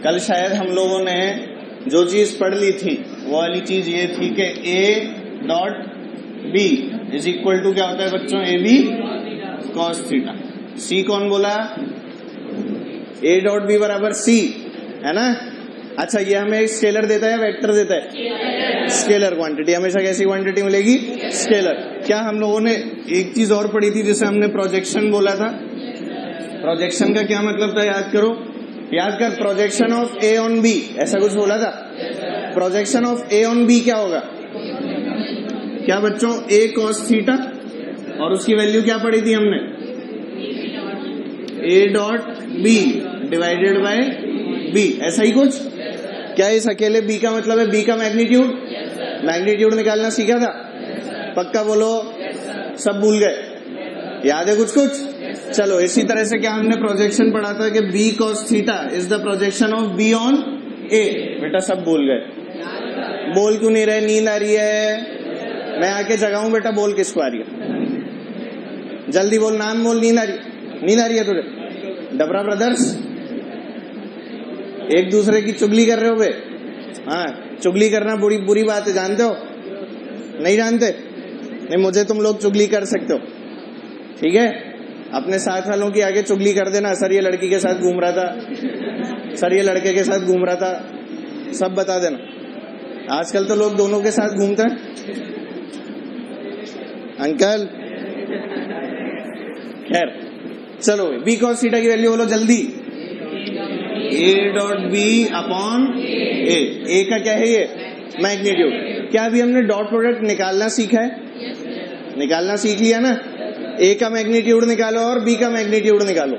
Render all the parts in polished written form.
कल शायद हम लोगों ने जो चीज पढ़ ली थी वो वाली चीज ये थी कि a dot b is equal to क्या होता है बच्चों, A B cos theta. c कौन बोला, a डॉट b बराबर c, है ना। अच्छा, ये हमें एक स्केलर देता है या वेक्टर देता है, स्केलर क्वांटिटी। हमेशा कैसी क्वांटिटी मिलेगी, स्केलर। क्या हम लोगों ने एक चीज और पढ़ी थी जिसे हमने प्रोजेक्शन बोला था। प्रोजेक्शन का क्या मतलब था, याद करो, याद कर। Projection of A on B, ऐसा कुछ बोला था। Projection of A on B क्या होगा, क्या बच्चों, ए कॉस थीटा, और उसकी वैल्यू क्या पढ़ी थी हमने, A dot B divided by B, ऐसा ही कुछ। क्या इस अकेले बी का मतलब है बी का मैग्नीट्यूड, मैग्नीट्यूड निकालना सीखा था, पक्का बोलो, सब भूल गए, याद है कुछ कुछ। चलो, इसी तरह से क्या हमने प्रोजेक्शन पढ़ा था कि b cos theta is the projection of b on a। बेटा सब भूल गए, बोल क्यों नहीं रहे, नींद आ रही है, मैं आके जगाऊं बेटा, बोल किसको आ रही है, जल्दी बोल, नाम बोल, नींद आ रही है तुझे। डबरा ब्रदर्स, एक दूसरे की चुगली कर रहे हो बे। हाँ, चुगली करना बुरी बात है, जानते हो, नहीं जानते, नहीं, मुझे तुम लोग चुगली कर सकते हो, ठीक है। अपने साथ वालों की आगे चुगली कर देना, सर ये लड़की के साथ घूम रहा था, सर ये लड़के के साथ घूम रहा था, सब बता देना। आजकल तो लोग दोनों के साथ घूमते हैं। अंकल, खैर चलो, b cos थीटा की वैल्यू बोलो जल्दी, a dot b upon a का क्या है ये, मैग्नीट्यूड। क्या अभी हमने डॉट प्रोडक्ट निकालना सीखा है, निकालना सीख लिया ना। a का मैग्नीट्यूड निकालो और b का मैग्नीट्यूड निकालो,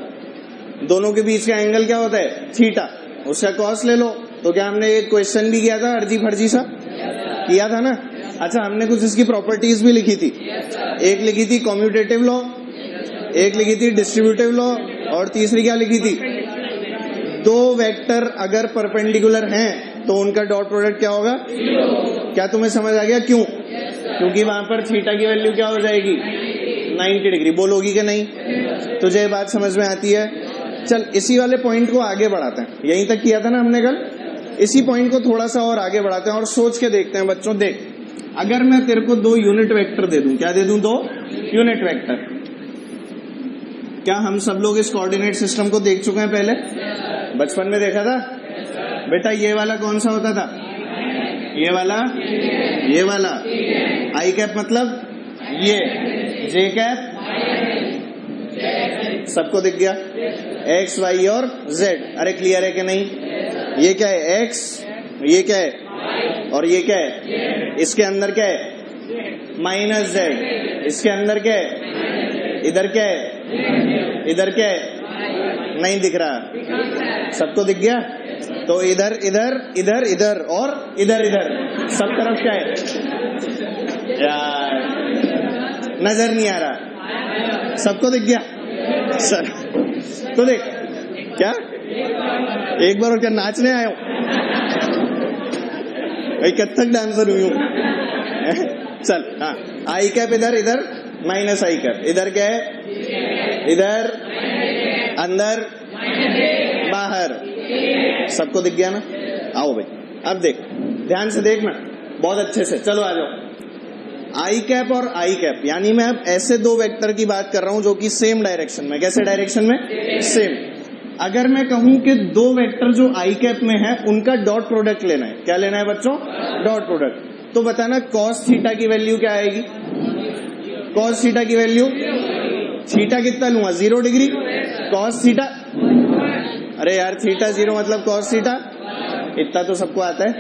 दोनों के बीच का एंगल क्या होता है, थीटा, उसका कॉस ले लो। तो क्या हमने एक क्वेश्चन भी किया था, अर्जी फर्जी सा किया था ना। अच्छा, हमने कुछ इसकी प्रॉपर्टीज भी लिखी थी, एक लिखी थी कम्यूटेटिव लॉ, एक लिखी थी डिस्ट्रीब्यूटिव लॉ, और तीसरी क्या लिखी थी, दो वेक्टर अगर परपेंडिकुलर हैं तो उनका डॉट प्रोडक्ट क्या होगा। क्या तुम्हें समझ आ गया, क्यों, क्योंकि वहां पर थीटा की वैल्यू क्या हो जाएगी, 90 डिग्री। बोलोगी कि नहीं, तुझे बात समझ में आती है। चल, इसी वाले पॉइंट को आगे बढ़ाते हैं, यहीं तक किया था ना हमने कल, इसी पॉइंट को थोड़ा सा और आगे बढ़ाते हैं और सोच के देखते हैं बच्चों। देख, अगर मैं तेरे को 2 यूनिट वेक्टर दे दूं, क्या दे दूं, 2 यूनिट वेक्टर। क्या हम सब लोग इस कोऑर्डिनेट सिस्टम को देख चुके हैं, पहले बचपन में देखा था बेटा। ये वाला कौन सा होता था, ये वाला आई कैप, मतलब ये जे कैप, सबको दिख गया, एक्स वाई और जेड। अरे क्लियर है कि नहीं, ये क्या है एक्स, ये क्या है, और ये क्या है, इसके अंदर क्या है, माइनस जेड, इसके अंदर क्या है, इधर क्या है, इधर क्या है, नहीं दिख रहा, सबको दिख गया। तो इधर इधर इधर इधर और इधर इधर, सब तरफ क्या है यार, नजर नहीं आ रहा, सबको दिख गया सर। तो देख, क्या एक बार और क्या नाचने आया हूं भाई, कथक डांसर हुई हूं। चल, हाँ, आई कैप इधर इधर, माइनस आई कैप इधर, क्या है इधर, अंदर बाहर, सबको दिख गया ना। आओ भाई, अब देख, ध्यान से देखना, बहुत अच्छे से। चलो आ जाओ। आई कैप और आई कैप, यानी मैं अब ऐसे 2 वेक्टर की बात कर रहा हूं जो कि सेम डायरेक्शन में, कैसे डायरेक्शन में, सेम। अगर मैं कहूं कि 2 वेक्टर जो आई कैप में है उनका डॉट प्रोडक्ट लेना है, क्या लेना है बच्चों, डॉट प्रोडक्ट। तो बताना कॉस थीटा की वैल्यू क्या आएगी, कॉस थीटा की वैल्यू, थीटा कितना लूंगा, 0 डिग्री, कॉस थीटा, अरे यार थीटा 0 मतलब कॉस थीटा, इतना तो सबको आता है।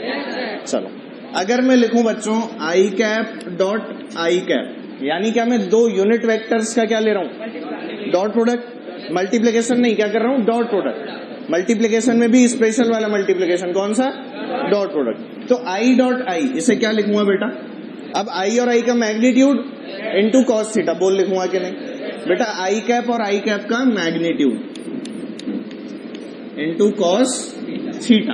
चलो, अगर मैं लिखूं बच्चों i cap dot i cap, यानी क्या मैं 2 यूनिट वेक्टर्स का क्या ले रहा हूं, डॉट प्रोडक्ट। मल्टीप्लिकेशन नहीं, क्या कर रहा हूं, डॉट प्रोडक्ट। मल्टीप्लिकेशन में भी स्पेशल वाला मल्टीप्लिकेशन, कौन सा, डॉट प्रोडक्ट। तो आई डॉट आई, इसे क्या लिखूंगा बेटा, अब आई और आई का मैग्नीट्यूड इनटू कॉस थीटा, बोल लिखूंगा कि नहीं बेटा, आई कैप और आई कैप का मैग्नीट्यूड इनटू कॉस थीटा,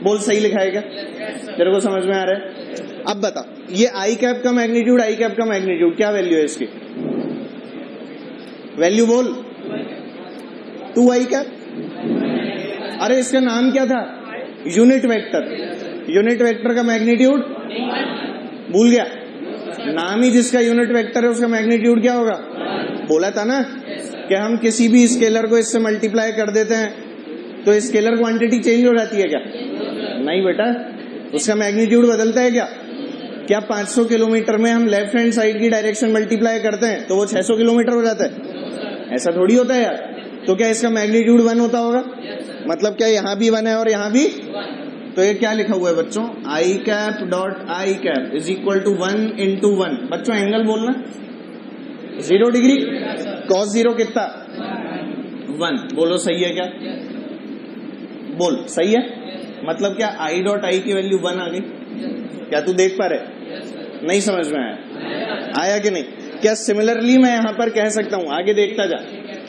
बोल सही लिखा है क्या, तेरे को समझ में आ रहा है। अब बता, ये आई कैप का मैग्नीट्यूड, आई कैप का मैग्नीट्यूड, क्या वैल्यू है इसकी, वैल्यू बोल, 2 आई कैप। अरे इसका नाम क्या था, यूनिट वेक्टर, यूनिट वेक्टर का मैग्नीट्यूड भूल गया, नाम ही जिसका यूनिट वेक्टर है उसका मैग्नीट्यूड क्या होगा? बोला था ना कि हम किसी भी स्केलर को इससे मल्टीप्लाई कर देते हैं तो स्केलर क्वांटिटी चेंज हो जाती है क्या? नहीं बेटा, उसका मैग्नीट्यूड बदलता है क्या? क्या 500 किलोमीटर में हम लेफ्ट हैंड साइड की डायरेक्शन मल्टीप्लाई करते हैं तो वो 600 किलोमीटर हो जाता है? ऐसा थोड़ी होता है यार। तो क्या इसका मैग्नीट्यूड 1 होता होगा? मतलब क्या यहाँ भी 1 है और यहाँ भी? तो ये क्या लिखा हुआ है बच्चों? I cap dot i cap is equal to 1 into 1। बच्चों एंगल बोलना, 0 डिग्री, cos 0 कितना? 1। बोलो सही है क्या? बोल सही है। मतलब क्या आई डॉट आई की वैल्यू 1 आ गई? क्या तू देख पा रहे? नहीं समझ में आया? आया कि नहीं? क्या सिमिलरली मैं यहाँ पर कह सकता हूँ, आगे देखता जा,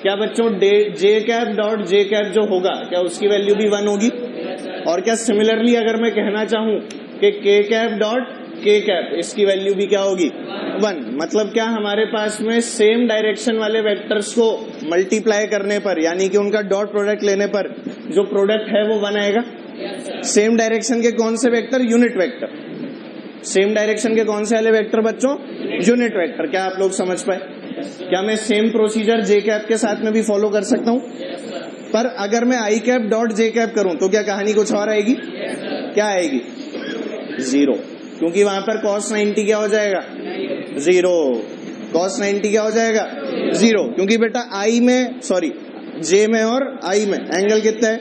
क्या बच्चों जे कैप डॉट जे कैप जो होगा क्या उसकी वैल्यू भी 1 होगी? और क्या सिमिलरली अगर मैं कहना चाहूँ कि के कैप डॉट के कैप इसकी वैल्यू भी क्या होगी? 1। मतलब क्या हमारे पास में सेम डायरेक्शन वाले वेक्टर्स को मल्टीप्लाई करने पर यानी कि उनका डॉट प्रोडक्ट लेने पर जो प्रोडक्ट है वो 1 आएगा। सेम डायरेक्शन के कौन से vector? Unit vector. Same direction के कौन से वाले वेक्टर बच्चों? Unit vector. क्या आप लोग समझ पाए? क्या मैं सेम प्रोसीजर जे कैप के साथ में भी फॉलो कर सकता हूँ? पर अगर मैं आई कैप डॉट जे कैप करूं तो क्या कहानी कुछ और आएगी? क्या आएगी? 0, क्योंकि वहां पर cos 90 क्या हो जाएगा? 0। cos 90 क्या हो जाएगा? 0, क्योंकि बेटा आई में, सॉरी जे में और आई में एंगल कितना है?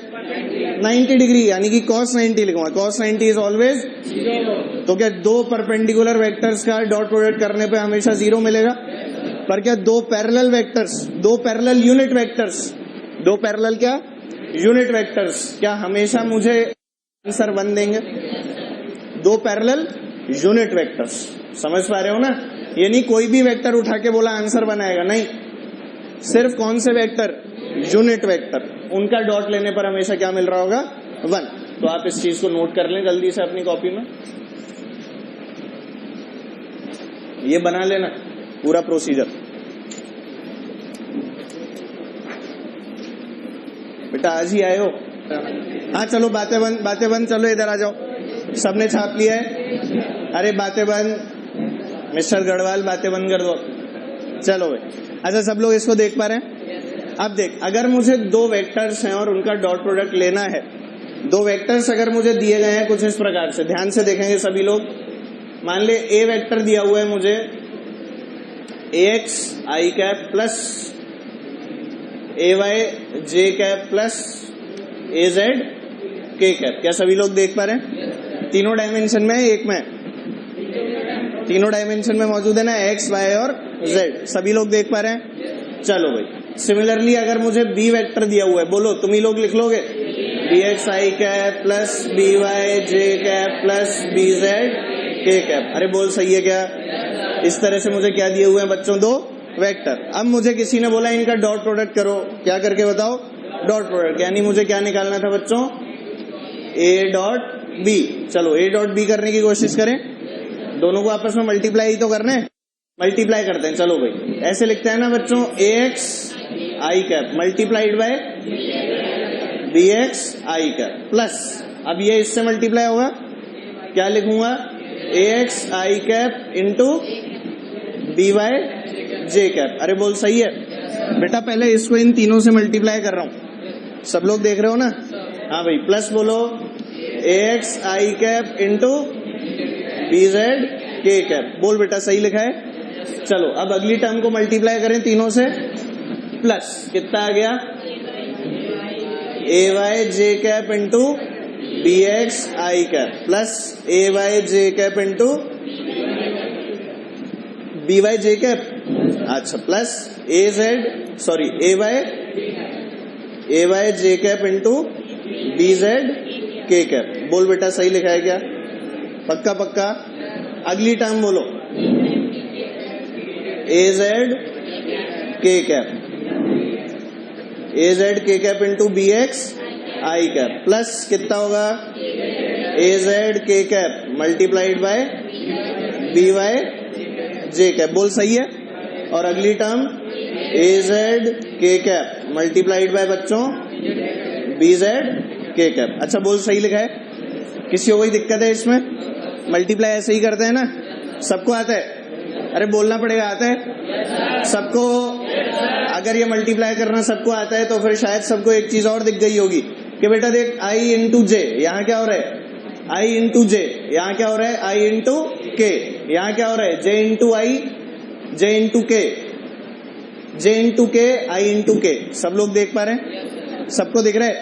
90 डिग्री, यानी कि cos 90 लिखूंगा। cos 90 is always 0। तो क्या दो परपेंडिकुलर वेक्टर्स का डॉट प्रोडक्ट करने पे हमेशा 0 मिलेगा? पर क्या दो पैरेलल वेक्टर्स, दो पैरेलल यूनिट वेक्टर्स, दो पैरेलल क्या यूनिट वेक्टर्स क्या हमेशा मुझे आंसर 1 देंगे? दो पैरेलल यूनिट वेक्टर्स, समझ पा रहे हो ना? ये नहीं कोई भी वेक्टर उठा के बोला आंसर बनाएगा, नहीं, सिर्फ कौन से वेक्टर? यूनिट वेक्टर, उनका डॉट लेने पर हमेशा क्या मिल रहा होगा? 1। तो आप इस चीज को नोट कर लें जल्दी से अपनी कॉपी में, ये बना लेना पूरा प्रोसीजर। बेटा आज ही आए हो? हाँ चलो बातें बंद, बातें बंद, चलो इधर आ जाओ, सबने छाप लिया है? अरे बातें बंद, मिस्टर गढ़वाल बातें बंद कर दो, चलो भाई। अच्छा सब लोग इसको देख पा रहे हैं? अब देख, अगर मुझे दो वेक्टर्स हैं और उनका डॉट प्रोडक्ट लेना है, दो वेक्टर्स अगर मुझे दिए गए हैं कुछ इस प्रकार से, ध्यान से देखेंगे सभी लोग। मान ले ए वेक्टर दिया हुआ है मुझे ax आई कैप प्लस ay जे कैप प्लस az के कैप। क्या सभी लोग देख पा रहे हैं? तीनों डायमेंशन में है, एक में? तीनों डायमेंशन में मौजूद है ना, x y और z। सभी लोग देख पा रहे हैं? चलो भाई, सिमिलरली अगर मुझे बी वेक्टर दिया हुआ है, बोलो तुम ही लोग लिख लोगे, bx I cap plus by J cap plus bz के कैप। अरे बोल सही है क्या? इस तरह से मुझे क्या दिए हुए हैं बच्चों? दो वेक्टर। अब मुझे किसी ने बोला इनका डॉट प्रोडक्ट करो, क्या करके बताओ? डॉट प्रोडक्ट, यानी मुझे क्या निकालना था बच्चों? a dot b। चलो a डॉट b करने की कोशिश करें, दोनों को आपस में मल्टीप्लाई तो करना है, मल्टीप्लाई करते हैं। चलो भाई ऐसे लिखते हैं ना बच्चों, ax आई कैप मल्टीप्लाइड बाय bx आई कैप प्लस, अब ये इससे मल्टीप्लाई होगा, क्या लिखूंगा? ax I cap into by J cap. अरे बोल सही है बेटा? पहले इसको इन तीनों से मल्टीप्लाई कर रहा हूं, सब लोग देख रहे हो ना? हाँ भाई, प्लस बोलो ax आई कैप इंटू bz के कैप। बोल बेटा सही लिखा है? चलो अब अगली टर्म को मल्टीप्लाई करें तीनों से, प्लस कितना आ गया? ay J cap into bx I cap plus ay J cap into by J cap. अच्छा प्लस az सॉरी ay जे कैप इंटू bz के कैप। बोल बेटा सही लिखा है क्या? पक्का पक्का? अगली टर्म बोलो, az के कैप, az के कैप इंटू bx आई कैप प्लस कितना होगा? az के cap multiplied bye by J cap. बोल सही है? और अगली टर्म az के कैप मल्टीप्लाइड बाय बच्चों bz के कैप। अच्छा बोल सही लिखा है? किसी को कोई दिक्कत है इसमें? मल्टीप्लाई ऐसे ही करते हैं ना, सबको आता है? अरे बोलना पड़ेगा, आता है सबको? अगर ये मल्टीप्लाई करना सबको आता है तो फिर शायद सबको एक चीज और दिख गई होगी कि बेटा देख i इंटू जे, यहाँ क्या हो रहा है? i इंटू जे, यहाँ क्या हो रहा है? i इंटू के, यहाँ क्या हो रहा है? j इंटू आई, j इंटू के, j इंटू के, i इंटू के। सब लोग देख पा रहे हैं? सबको दिख रहा है?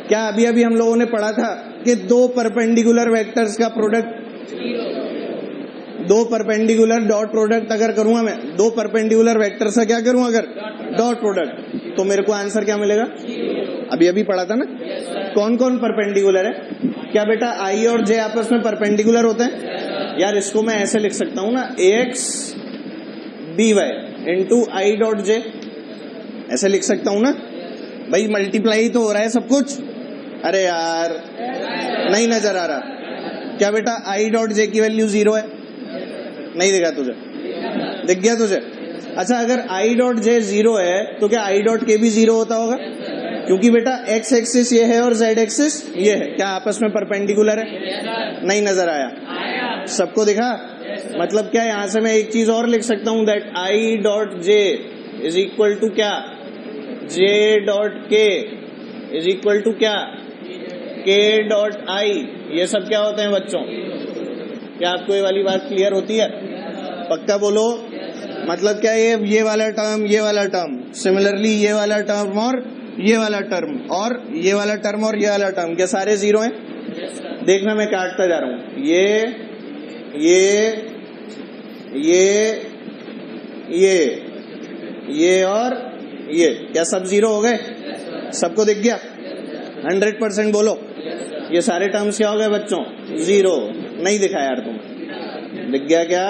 क्या अभी अभी हम लोगों ने पढ़ा था कि दो परपेंडिकुलर वेक्टर्स का प्रोडक्ट, दो परपेंडिकुलर डॉट प्रोडक्ट अगर करूंगा मैं, दो परपेंडिकुलर वेक्टर से क्या करूं अगर डॉट प्रोडक्ट, तो मेरे को आंसर क्या मिलेगा? अभी अभी पढ़ा था ना। कौन कौन परपेंडिकुलर है? क्या बेटा आई और जे आपस में परपेंडिकुलर होते हैं? यार इसको मैं ऐसे लिख सकता हूं ना, ax by into I dot जे, ऐसे लिख सकता हूं ना भाई। मल्टीप्लाई तो हो रहा है सब कुछ। अरे यार नहीं नजर आ रहा क्या बेटा? आई डॉट जे की वैल्यू 0 है, नहीं दिखा तुझे? दिख गया तुझे? अच्छा, अगर आई डॉट जे 0 है तो क्या आई डॉट के भी 0 होता होगा? क्योंकि बेटा एक्स एक्सिस ये है और जेड एक्सिस ये है, क्या आपस में परपेंडिकुलर है? नहीं नजर आया? सबको दिखा? मतलब क्या यहां से मैं एक चीज और लिख सकता हूं, that I dot J is equal to क्या? J dot K is equal to क्या? K dot I. ये सब क्या होते हैं बच्चों? क्या आपको ये वाली बात क्लियर होती है? पक्का बोलो। मतलब क्या ये वाला टर्म, ये वाला टर्म, सिमिलरली ये वाला टर्म और ये वाला टर्म और ये वाला टर्म और ये वाला टर्म, क्या सारे 0 हैं? देखना मैं काटता जा रहा हूं, ये और ये, क्या सब 0 हो गए? सबको दिख गया? 100% बोलो। ये सारे टर्म्स क्या हो गए बच्चों? 0। नहीं दिखा यार तुम? दिख गया क्या?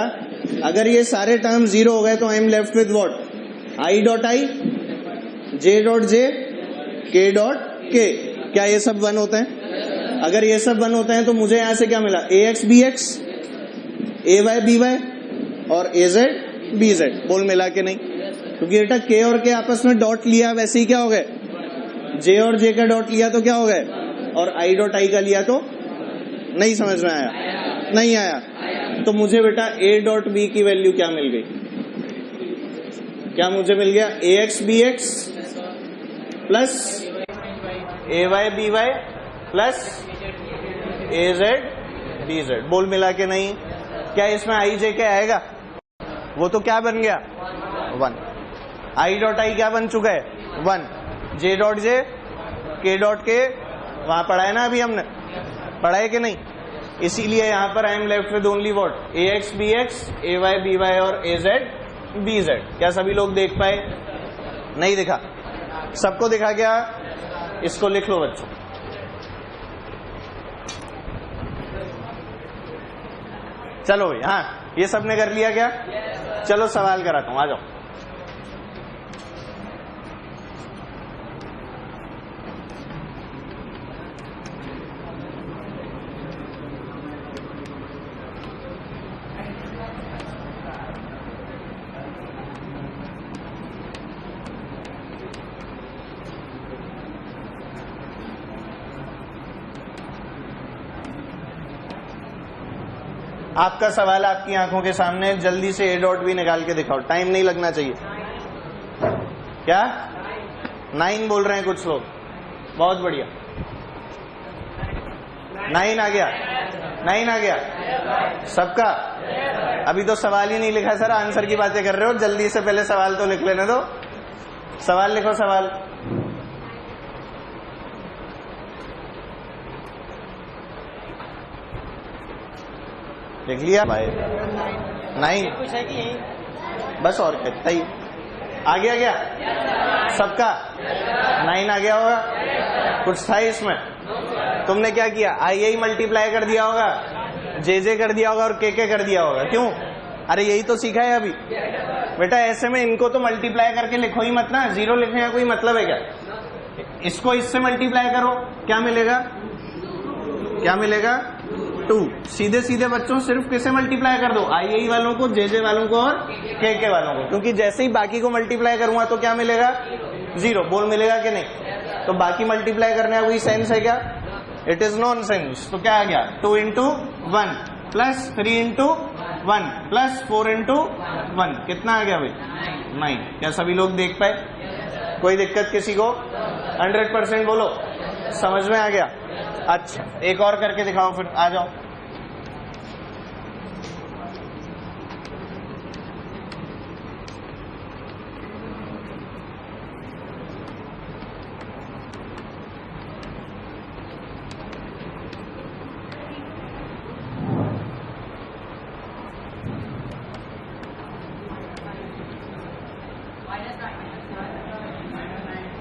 अगर ये सारे टर्म 0 हो गए तो I am left with what? I dot I, J dot J, के डॉट के। क्या ये सब 1 होते हैं? अगर ये सब 1 होते हैं तो मुझे यहां से क्या मिला? ax bx, ay by और az bz। बोल मिला के नहीं? क्योंकि बेटा के और के आपस में डॉट लिया, वैसे ही क्या हो गए? जे और जे का डॉट लिया तो क्या हो गए? और आई डॉट आई का लिया तो? नहीं समझ में आया? नहीं आया? तो मुझे बेटा a डॉट b की वैल्यू क्या मिल गई? क्या मुझे मिल गया? ax bx plus ay by plus az bz। बोल मिला के नहीं? क्या इसमें आई जे क्या आएगा? वो तो क्या बन गया? 1। आई डॉट आई क्या बन चुका है? 1। जे डॉट जे, के डॉट के, वहां पढ़ा है ना अभी हमने? पढ़ा है कि नहीं? इसीलिए यहां पर I am left with only what? ax bx, ay by और az bz। क्या सभी लोग देख पाए? नहीं दिखा? सबको दिखा क्या? इसको लिख लो बच्चों। चलो भाई, हाँ ये सबने कर लिया क्या? चलो सवाल कराता हूं, आ जाओ। आपका सवाल आपकी आंखों के सामने, जल्दी से ए डॉट भी निकाल के दिखाओ, टाइम नहीं लगना चाहिए। क्या 9 बोल रहे हैं कुछ लोग? बहुत बढ़िया, 9 आ गया? 9 आ गया सबका? अभी तो सवाल ही नहीं लिखा सर, आंसर की बातें कर रहे हो। जल्दी से पहले सवाल तो लिख लेने दो। सवाल लिखो, सवाल। लिख लिया भाई? 9 बस, और कितना ही आ गया? क्या सबका 9 आ गया होगा? कुछ था इसमें? तुमने क्या किया? आई मल्टीप्लाई कर दिया होगा, जे कर दिया होगा और के कर दिया होगा। क्यों? अरे यही तो सीखा है अभी बेटा। ऐसे में इनको तो मल्टीप्लाई करके लिखो ही मत ना, 0 लिखने का कोई मतलब है क्या? इसको इससे मल्टीप्लाई करो, क्या मिलेगा? क्या मिलेगा? 2। सीधे सीधे बच्चों सिर्फ किसे मल्टीप्लाई कर दो? आई वालों को, जे वालों को और के वालों को। क्योंकि जैसे ही बाकी को मल्टीप्लाई करूंगा तो क्या मिलेगा? 0। बोल मिलेगा कि नहीं? तो बाकी मल्टीप्लाई करने का कोई सेंस है क्या? It is nonsense. तो क्या आ गया 2 into 1 plus 3 into 1 plus 4 into 1 कितना आ गया भाई 9। क्या सभी लोग देख पाए? कोई दिक्कत किसी को? 100% बोलो, समझ में आ गया? अच्छा एक और करके दिखाओ फिर, आ जाओ।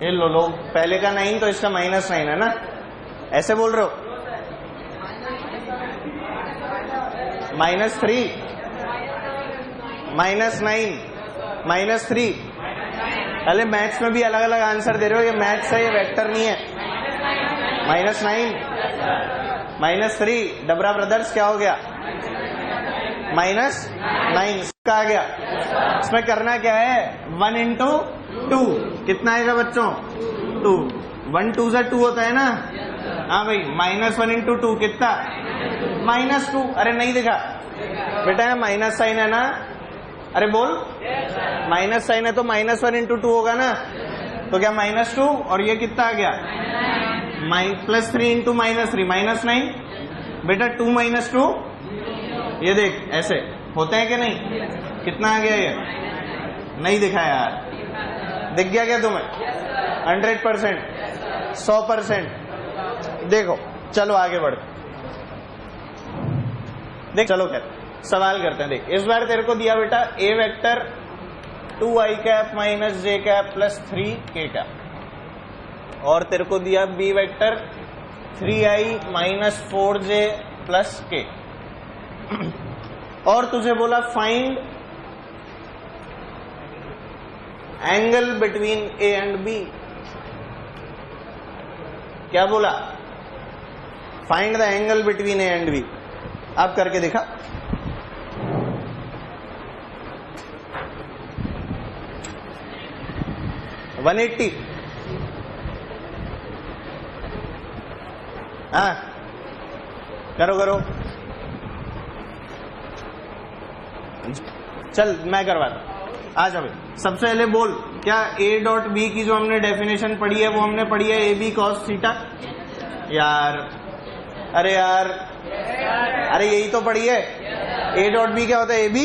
ये लो लो, पहले का 9 तो इसका -9 है ना, ऐसे बोल रहे हो? -3 -9 -3। अरे मैथ्स में भी अलग अलग आंसर दे रहे हो, ये मैथ्स है, ये वेक्टर नहीं है। -9 -3 डबरा ब्रदर्स क्या हो गया -9 का आ गया। इसमें करना क्या है 1 into 2 कितना आएगा बच्चों 2। 1 2 से 2 होता है ना। हाँ भाई -1 into 2 कितना -2। अरे नहीं दिखा बेटा, है माइनस साइन है ना। अरे बोल माइनस साइन है तो -1 into 2 होगा ना। तो क्या -2 और ये कितना आ गया +3 into -3 -9। बेटा 2 - 2 ये देख ऐसे होते हैं कि नहीं। कितना आ गया ये नहीं दिखा यार, दिख गया क्या तुम्हें? 100% 100%। देखो चलो आगे बढ़ देख, चलो क्या सवाल करते हैं। देख इस बार तेरे को दिया बेटा a vector 2i cap - j cap + 3k और तेरे को दिया B vector 3i - 4j + k और तुझे बोला find angle between A and B. क्या बोला? Find the angle between A and B. आप करके दिखा। हाँ 180। हाँ करो करो, चल मैं करवाता। आ जाओ सबसे पहले बोल, क्या A.B की जो हमने डेफिनेशन पढ़ी है वो हमने पढ़ी है AB cos थीटा यार। अरे यार अरे यही तो पढ़ी है। A.B क्या होता है AB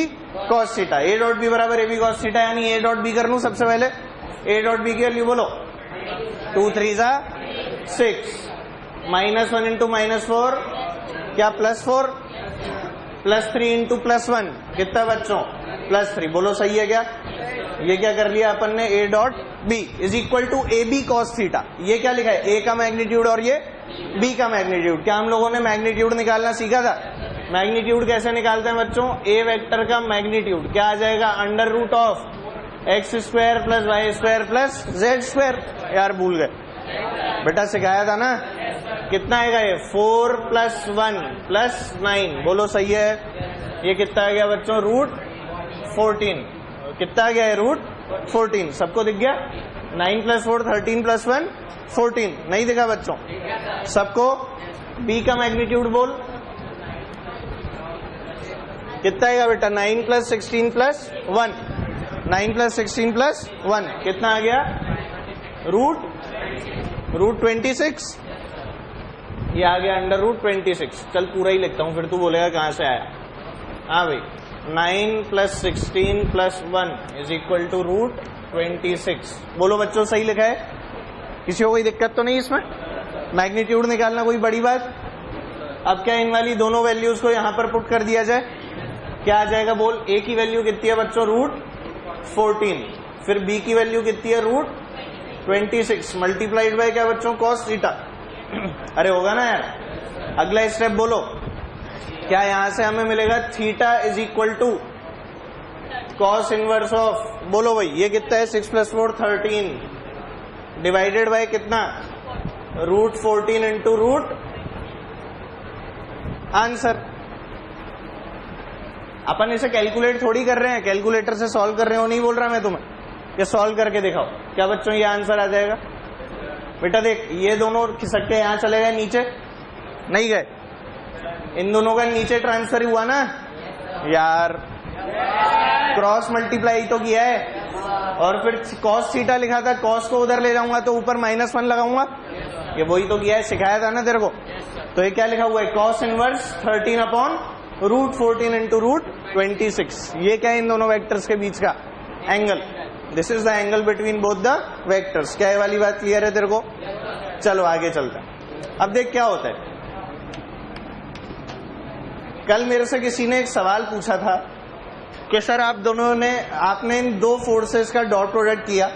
cos थीटा। A.B बराबर AB cos थीटा, यानी A.B कर लूं सबसे पहले। A.B की वैल्यू बोलो 2 3 6 -1 into -4 क्या +4 +3 into +1 कितना बच्चों +3। बोलो सही है क्या? ये क्या कर लिया अपन ने A.B = AB cos थीटा। ये क्या लिखा है A का मैग्नीट्यूड और ये B का मैग्नीट्यूड। क्या हम लोगों ने मैग्नीट्यूड निकालना सीखा था? मैग्नीट्यूड कैसे निकालते हैं बच्चों? A वेक्टर का मैग्नीट्यूड क्या आ जाएगा √(x² + y² + z²। यार भूल गए बेटा, सिखाया था ना। कितना आएगा ये 4 + 1 + 9। बोलो सही है। ये कितना आ गया बच्चों √14। कितना आ गया है √14। सबको दिख गया? 9 + 4 13 + 1 14। नहीं दिखा बच्चों सबको? B का मैग्नीट्यूड बोल कितना आएगा बेटा? 9 + 16 + 1 9 + 16 + 1 कितना आ गया √26। ये आ गया √26। चल पूरा ही लिखता हूं फिर तू बोलेगा कहां से आया। हाँ भाई 9 + 16 + 1 = √26। बोलो बच्चों सही लिखा है? किसी को कोई दिक्कत तो नहीं इसमें? मैग्नीट्यूड निकालना कोई बड़ी बात। अब क्या इन वाली दोनों वैल्यूज को यहां पर पुट कर दिया जाए, क्या आ जाएगा बोल? A की वैल्यू कितनी है बच्चों √14, फिर B की वैल्यू कितनी है √26 मल्टीप्लाइड बाय क्या बच्चों cos थीटा। अरे होगा ना यार। अगला स्टेप बोलो, क्या यहां से हमें मिलेगा थीटा = cos इनवर्स ऑफ, बोलो भाई ये कितना है 6 + 4 13 डिवाइडेड बाय कितना √14 into रूट आंसर। अपन इसे कैलकुलेट थोड़ी कर रहे हैं, कैलकुलेटर से सॉल्व कर रहे हो नहीं बोल रहा मैं तुम्हें। ये सॉल्व करके दिखाओ क्या बच्चों ये आंसर आ जाएगा। बेटा देख ये दोनों खिसक के यहाँ चले गए नीचे, नहीं गए? इन दोनों का नीचे ट्रांसफर हुआ ना यार, क्रॉस मल्टीप्लाई तो किया है, और फिर cos थीटा लिखा था, cos को उधर ले जाऊंगा तो ऊपर -1 लगाऊंगा, ये वही तो किया है, सिखाया था ना तेरे को। तो ये क्या लिखा हुआ है, cos इनवर्स 13/√14 इंटू √26। ये क्या है इन दोनों वेक्टर्स के बीच का angle, this is the angle between both the vectors. क्या ये वाली बात क्लियर है तेरे को? चलो आगे चलते हैं। अब देख क्या होता है, कल मेरे से किसी ने एक सवाल पूछा था कि सर आपने इन दो फोर्सेस का डॉट प्रोडक्ट किया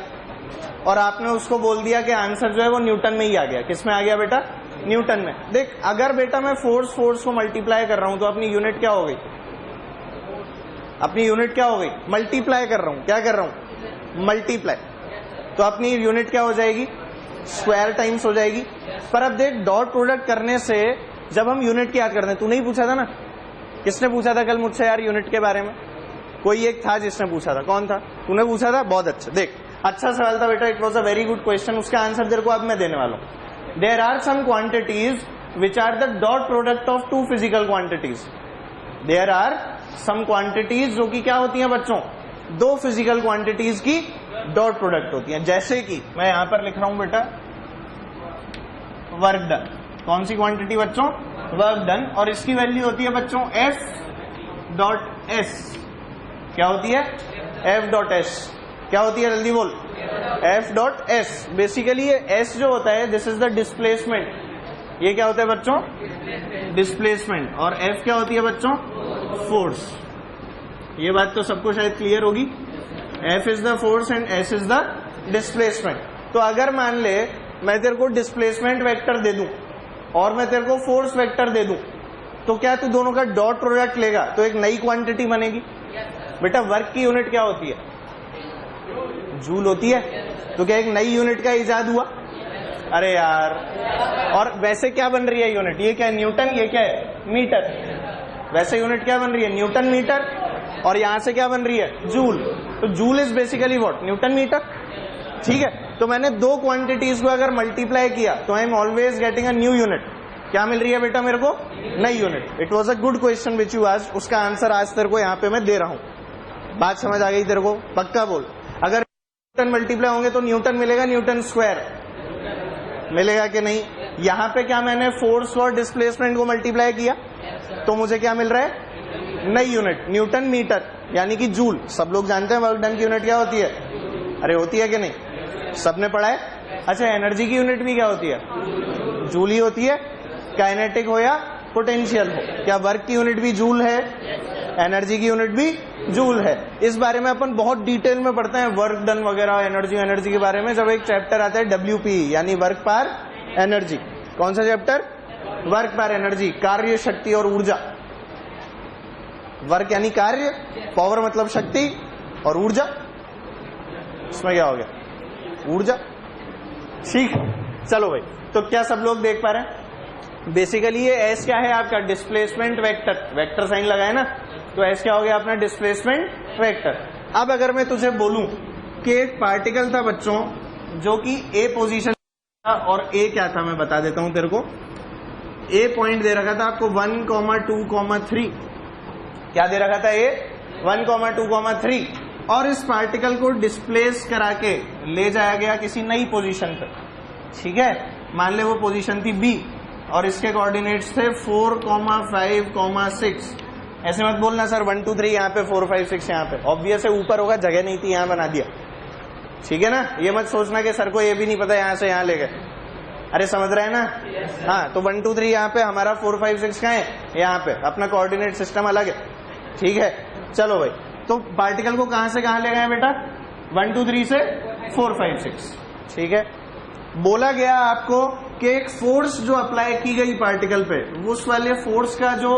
और आपने उसको बोल दिया कि आंसर जो है वो न्यूटन में ही आ गया। किस में आ गया बेटा? न्यूटन में। देख अगर बेटा मैं फोर्स को मल्टीप्लाई कर रहा हूं तो अपनी यूनिट क्या हो गई? अपनी यूनिट क्या हो गई? मल्टीप्लाई कर रहा हूं। क्या कर रहा हूं? मल्टीप्लाई। तो अपनी यूनिट क्या हो जाएगी? स्क्वायर टाइम्स हो जाएगी। पर अब देख डॉट प्रोडक्ट करने से जब हम यूनिट की याद करते हैं, तूने ही पूछा था ना, किसने पूछा था कल मुझसे यार यूनिट के बारे में? कोई एक था जिसने पूछा था। कौन था? तूने पूछा था। बहुत अच्छा, देख अच्छा सवाल था बेटा, it was a very good question. उसका आंसर तेरे को अब मैं देने वाला हूं। There are some quantities which are the dot product of two physical quantities. There are some quantities जो कि क्या होती हैं बच्चों? दो फिजिकल क्वांटिटीज की डॉट प्रोडक्ट होती हैं। जैसे कि मैं यहां पर लिख रहा हूं बेटा वर्क डन। कौन सी क्वांटिटी बच्चों? Work done. और इसकी वैल्यू होती है बच्चों F.S। क्या होती है? F.S। क्या होती है? जल्दी बोल। F.S। बेसिकली ये S जो होता है दिस इज द डिस्प्लेसमेंट। ये क्या होता है बच्चों? डिस्प्लेसमेंट। और F क्या होती है बच्चों? फोर्स। ये बात तो सबको शायद क्लियर होगी। F is the force and S is the displacement. तो अगर मान ले मैं तेरे को डिस्प्लेसमेंट वेक्टर दे दूं और मैं तेरे को फोर्स वेक्टर दे दूं, तो क्या तू दोनों का डॉट प्रोडक्ट लेगा तो एक नई क्वांटिटी बनेगी। बेटा वर्क की यूनिट क्या होती है? जूल होती है। तो क्या एक नई यूनिट का इजाद हुआ? अरे यार, और वैसे क्या बन रही है यूनिट? ये क्या है? न्यूटन। ये क्या है? मीटर। वैसे यूनिट क्या बन रही है? Newton metre. और यहां से क्या बन रही है? जूल। तो joule is basically what? Newton metre. ठीक है, तो मैंने दो क्वांटिटीज को अगर मल्टीप्लाई किया तो I am always getting a new unit. क्या मिल रही है बेटा मेरे को? नई unit. It was a good question which you asked. उसका आंसर आज तेरे को यहाँ पे मैं दे रहा हूं। बात समझ आ गई तेरे को? पक्का बोल। अगर न्यूटन मल्टीप्लाई होंगे तो न्यूटन मिलेगा, न्यूटन स्क्वायर मिलेगा कि नहीं? यहाँ पे क्या मैंने फोर्स और डिस्प्लेसमेंट को मल्टीप्लाई किया तो मुझे क्या मिल रहा है? नई यूनिट, न्यूटन मीटर यानी कि जूल। सब लोग जानते हैं वर्क डन की यूनिट क्या होती है? अरे होती है कि नहीं? सबने पढ़ा है। अच्छा, एनर्जी की यूनिट भी क्या होती है? जूल ही होती है। काइनेटिक हो या पोटेंशियल हो, क्या वर्क की यूनिट भी जूल है? एनर्जी की यूनिट भी जूल है। इस बारे में अपन बहुत डिटेल में पढ़ते हैं, वर्क डन वगैरह, एनर्जी के बारे में जब एक चैप्टर आता है WP यानी वर्क पर एनर्जी। कौन सा चैप्टर? वर्क पर एनर्जी, कार्य शक्ति और ऊर्जा। वर्क यानी कार्य, पावर मतलब शक्ति, और ऊर्जा इसमें क्या हो गया? ऊर्जा। ठीक, चलो भाई। तो क्या सब लोग देख पा रहे हैं? बेसिकली ये S क्या है आपका? Displacement vector. वेक्टर साइन लगाए ना, तो S क्या हो गया अपना? Displacement vector. अब अगर मैं तुझे बोलूं कि एक पार्टिकल था बच्चों जो कि A पोजीशन था, और A क्या था मैं बता देता हूं तेरे को। A पॉइंट दे रखा था आपको 1, 2, 3। क्या दे रखा था? A 1, 2, 3। और इस पार्टिकल को डिस्प्लेस करा के ले जाया गया किसी नई पोजीशन पे। ठीक है, मान ले वो पोजीशन थी B और इसके कोऑर्डिनेट्स थे 4, 5, 6। ऐसे मत बोलना सर 1, 2, 3 यहाँ पे, 4, 5, 6 यहाँ पे। ऑब्वियस है ऊपर होगा, जगह नहीं थी यहाँ बना दिया। ठीक है ना? ये मत सोचना कि सर को ये भी नहीं पता यहाँ से यहाँ ले गए। अरे समझ रहे हैं ना? हाँ, तो 1, 2, 3 यहाँ पे, हमारा 4, 5, 6 कहाँ है? यहाँ पे। अपना कोऑर्डिनेट सिस्टम अलग है। ठीक है, चलो भाई। तो पार्टिकल को कहां से कहां ले गए बेटा? 1, 2, 3 से 4, 5, 6। ठीक है, बोला गया आपको कि एक फोर्स जो अप्लाई की गई पार्टिकल पे, उस वाले फोर्स का जो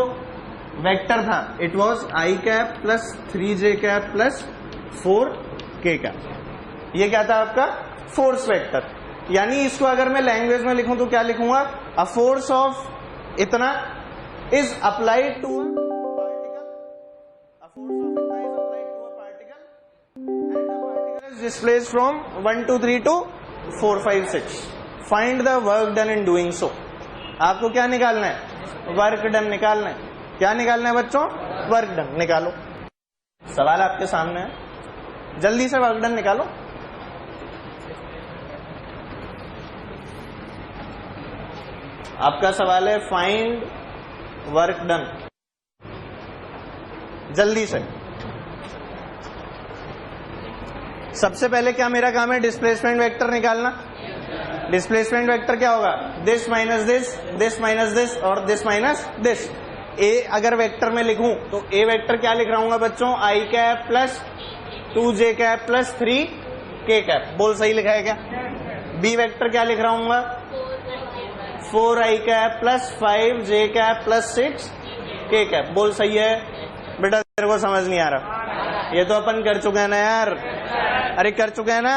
वेक्टर था it was I cap plus 3J cap plus 4K cap. ये क्या था आपका? Force vector. यानी इसको अगर मैं लैंग्वेज में लिखूं तो क्या लिखूंगा? अ फोर्स ऑफ इतना is applied to displaced from 1, 2, 3 to 4, 5, 6. Find the work done in doing so. आपको क्या निकालना है? वर्क डन निकालना है। क्या निकालना है बच्चों? वर्क डन निकालो। सवाल आपके सामने है, जल्दी से वर्क डन निकालो। आपका सवाल है फाइंड वर्क डन, जल्दी से। सबसे पहले क्या मेरा काम है? डिस्प्लेसमेंट वेक्टर निकालना। डिस्प्लेसमेंट वेक्टर क्या होगा? This minus this, this minus this और दिस माइनस दिस। ए अगर वेक्टर में लिखूं तो ए वेक्टर क्या लिख रहा हूं बच्चों? I cap plus 2j cap plus 3k cap. बोल सही लिखा है क्या? बी वेक्टर क्या लिख रहा हूं? 4i cap plus 5j cap plus 6k cap. बोल सही है बेटा? तेरे को समझ नहीं आ रहा? ये तो अपन कर चुके हैं ना यार। अरे कर चुके हैं ना।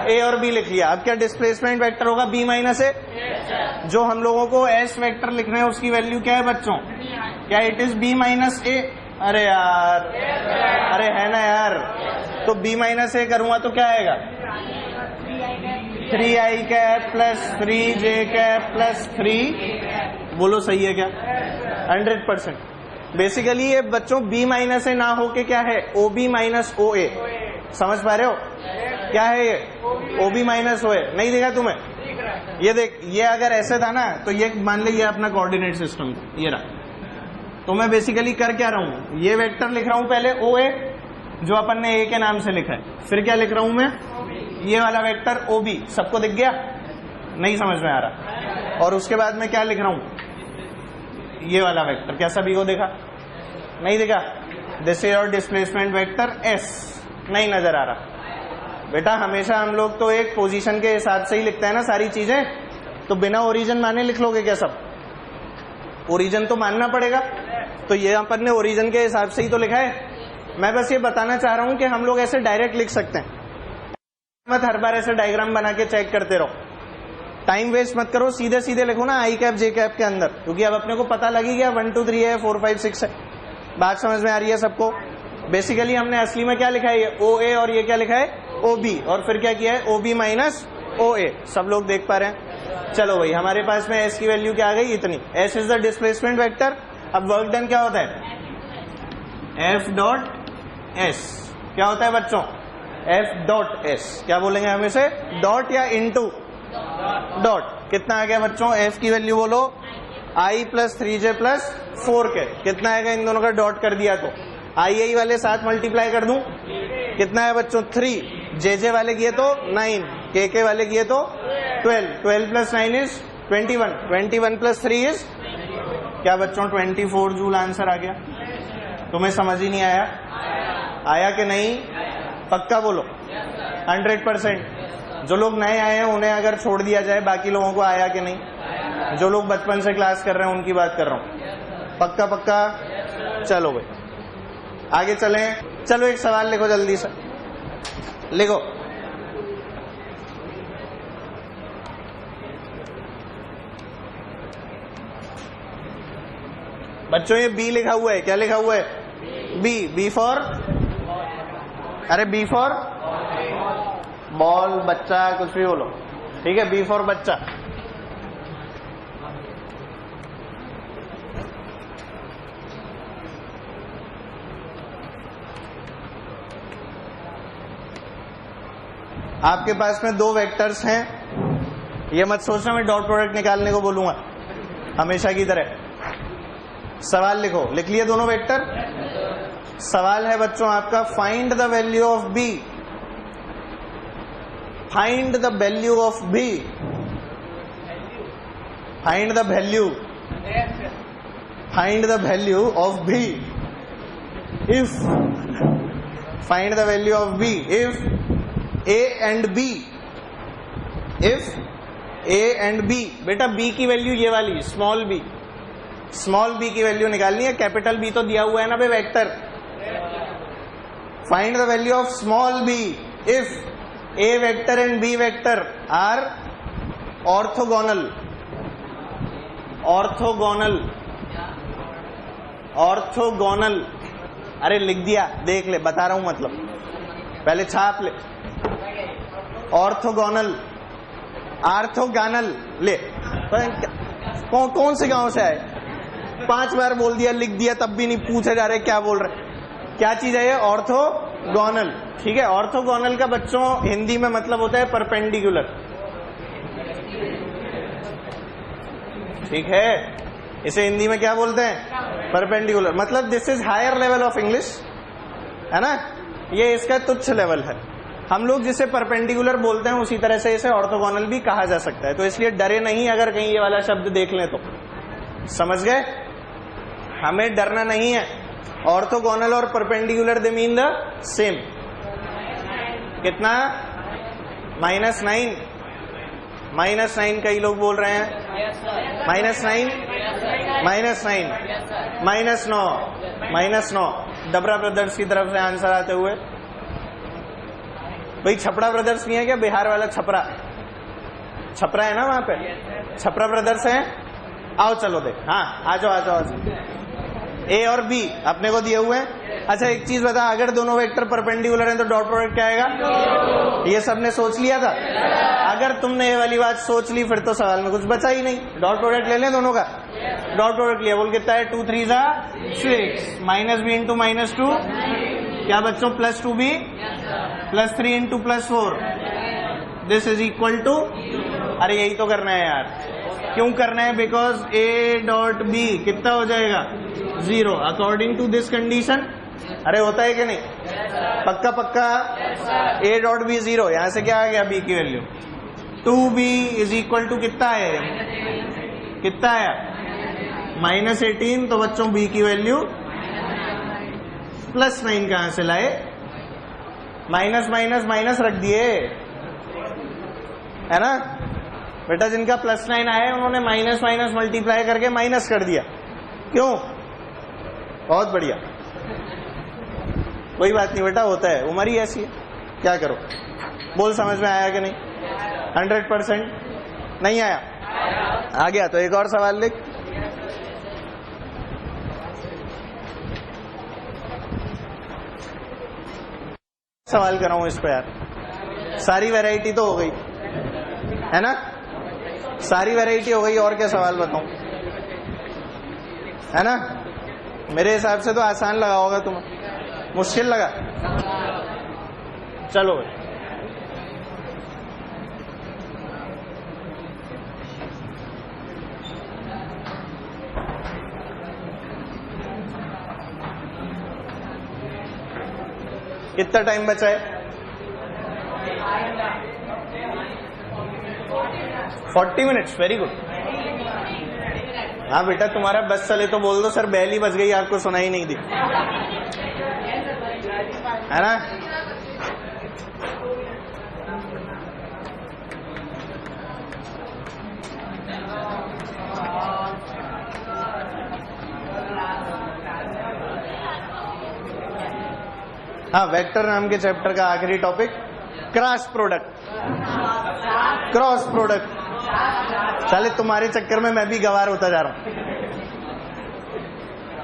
ए और बी लिख लिया। अब क्या डिस्प्लेसमेंट वेक्टर होगा? बी माइनस ए। जो हम लोगों को एस वेक्टर लिखना है उसकी वैल्यू क्या है बच्चों? क्या इट इज बी माइनस ए? अरे यार, अरे है ना यार। तो बी माइनस ए करूंगा तो क्या आएगा? 3i cap plus 3j cap plus 3। बोलो सही है क्या? 100%। बेसिकली ये बच्चों बी माइनस ए ना होके क्या है? ओ बी माइनस ओ ए। समझ पा रहे हो क्या है ये? ओ बी माइनस ओ ए। नहीं देखा तुम्हें? ये देख, ये अगर ऐसे था ना तो ये मान लीजिए अपना कोऑर्डिनेट सिस्टम ये रहा। तो मैं बेसिकली कर क्या रहा हूं? ये वेक्टर लिख रहा हूं पहले ओ ए, जो अपन ने ए के नाम से लिखा है। फिर क्या लिख रहा हूं मैं? ये वाला वेक्टर ओ बी। सबको दिख गया? नहीं समझ में आ रहा? और उसके बाद में क्या लिख रहा हूं? ये वाला वेक्टर। क्या सभी को देखा? नहीं दिखा? This is your displacement vector S. नहीं नजर आ रहा बेटा? हमेशा हम लोग तो एक पोजीशन के हिसाब से ही लिखते हैं ना सारी चीजें। तो बिना ओरिजिन माने लिख लोगे क्या सब? ओरिजिन तो मानना पड़ेगा। तो ये अपन ने ओरिजिन के हिसाब से ही तो लिखा है। मैं बस ये बताना चाह रहा हूं कि हम लोग ऐसे डायरेक्ट लिख सकते हैं। मत हर बार ऐसे डायग्राम बना के चेक करते रहो। टाइम वेस्ट मत करो, सीधे सीधे लिखो ना आई कैप जे कैप के अंदर। क्योंकि अब अपने को पता लगी गया 1 2 3 है, 4 5 6 है। बात समझ में आ रही है सबको? बेसिकली हमने असली में क्या लिखा है? ये ओ ए और ये क्या लिखा है? O B. और फिर क्या किया है? O B minus O A. सब लोग देख पा रहे हैं? चलो भाई, हमारे पास में एस की वैल्यू क्या आ गई? इतनी। S is the displacement vector. अब वर्क डन क्या होता है? F dot S. क्या होता है बच्चों? F dot S. क्या बोलेंगे हम इसे? डॉट या इनटू? डॉट। कितना आ गया बच्चों? एफ की वैल्यू बोलो आई प्लस 3j प्लस 4k। कितना आएगा? इन दोनों का डॉट कर दिया तो आई वाले साथ मल्टीप्लाई कर दूं। कितना है बच्चों? 3। जे वाले किए तो 9, के वाले किए तो 12। 12 प्लस 9 इज 21। 21 प्लस 3 इज क्या बच्चों? 24 जूल आंसर आ गया। तुम्हें समझ ही नहीं आया? आया कि नहीं? पक्का बोलो। 100%। जो लोग नए आए हैं उन्हें अगर छोड़ दिया जाए, बाकी लोगों को आया कि नहीं? जो लोग बचपन से क्लास कर रहे हैं उनकी बात कर रहा हूं। पक्का पक्का? चलो भाई आगे चलें। चलो एक सवाल लिखो जल्दी से। लिखो। बच्चों ये बी लिखा हुआ है। क्या लिखा हुआ है? बी। B for? अरे बी फॉर बॉल, बच्चा, कुछ भी बोलो, ठीक है? बी फॉर बच्चा। आपके पास में दो वेक्टर्स हैं। ये मत सोचना मैं डॉट प्रोडक्ट निकालने को बोलूंगा हमेशा की तरह। सवाल लिखो। लिख लिए दोनों वेक्टर? सवाल है बच्चों आपका, find the value of B. Find the value of B. Find the value. Find the value of B if find the value of B if A and B. If A and B. बेटा B की वैल्यू ये वाली small B. Small B की वैल्यू निकालनी है। Capital B तो दिया हुआ है ना भाई vector. Find the value of small B if A vector and B vector are orthogonal. Orthogonal. Orthogonal. अरे लिख दिया, देख ले, बता रहा हूं मतलब, पहले छाप ले। ऑर्थोगोनल। आर्थोगोनल ले। कौन से गांव से आए? 5 बार बोल दिया, लिख दिया, तब भी नहीं पूछे जा रहे क्या बोल रहे। क्या चीज है ये? ऑर्थोगोनल। ठीक है, ऑर्थोगोनल का बच्चों हिंदी में मतलब होता है परपेंडिकुलर। ठीक है, इसे हिंदी में क्या बोलते हैं? परपेंडिकुलर। मतलब this is higher level of English, है ना, ये इसका तुच्छ लेवल है। हम लोग जिसे परपेंडिकुलर बोलते हैं उसी तरह से इसे ऑर्थोगोनल भी कहा जा सकता है। तो इसलिए डरे नहीं अगर कहीं ये वाला शब्द देख लें तो। समझ गए? हमें डरना नहीं है। ऑर्थोगोनल और perpendicular they mean the same. कितना? -9। -9 कई लोग बोल रहे हैं। -9 -9 डबरा ब्रदर्स की तरफ से आंसर आते हुए। भाई छपरा ब्रदर्स नहीं है क्या? बिहार वाला छपरा है ना वहां पे? छपरा ब्रदर्स है। आओ चलो देख। हाँ आ जाओ। ए और बी अपने को दिए हुए हैं। अच्छा एक चीज बता, अगर दोनों वेक्टर परपेंडिकुलर हैं तो डॉट प्रोडक्ट क्या आएगा? ये सबने सोच लिया था। अगर तुमने ये वाली बात सोच ली फिर तो सवाल में कुछ बचा ही नहीं। डॉट प्रोडक्ट ले लें दोनों का। डॉट प्रोडक्ट लिया, बोल कितना है? 2 3 6 -b इंटू -2 क्या बच्चों? +2b +3 into +4 this is equal to. अरे यही तो करना है यार। क्यों करना है? बिकॉज a डॉट b कितना हो जाएगा? 0 अकॉर्डिंग टू दिस कंडीशन। अरे होता है कि नहीं? पक्का a डॉट b 0। यहां से क्या आ गया? b की value 2b is equal to कितना है? कितना है? -18। तो बच्चों b की वैल्यू +9 कहां से लाए? माइनस रख दिए, है ना बेटा। जिनका +9 आए उन्होंने माइनस मल्टीप्लाई करके माइनस कर दिया। क्यों? बहुत बढ़िया। कोई बात नहीं बेटा, होता है, उम्र ही ऐसी है, क्या करो। बोल समझ में आया कि नहीं? 100% नहीं आया? आ गया तो एक और सवाल लिख। सवाल कर रहा हूं इस पे यार। सारी वैरायटी तो हो गई है ना? सारी वैरायटी हो गई, और क्या सवाल बताऊं? है ना? मेरे हिसाब से तो आसान लगा होगा तुम्हें। मुश्किल लगा? चलो भाई। कितना टाइम बचा है? 40 मिनट्स। Very good. हाँ बेटा, तुम्हारा बस चले तो बोल दो सर बैल ही बज गई, आपको सुनाई नहीं दी, है ना? हाँ, वेक्टर नाम के चैप्टर का आखिरी टॉपिक क्रॉस प्रोडक्ट। चले तुम्हारे चक्कर में मैं भी गवार होता जा रहा हूं।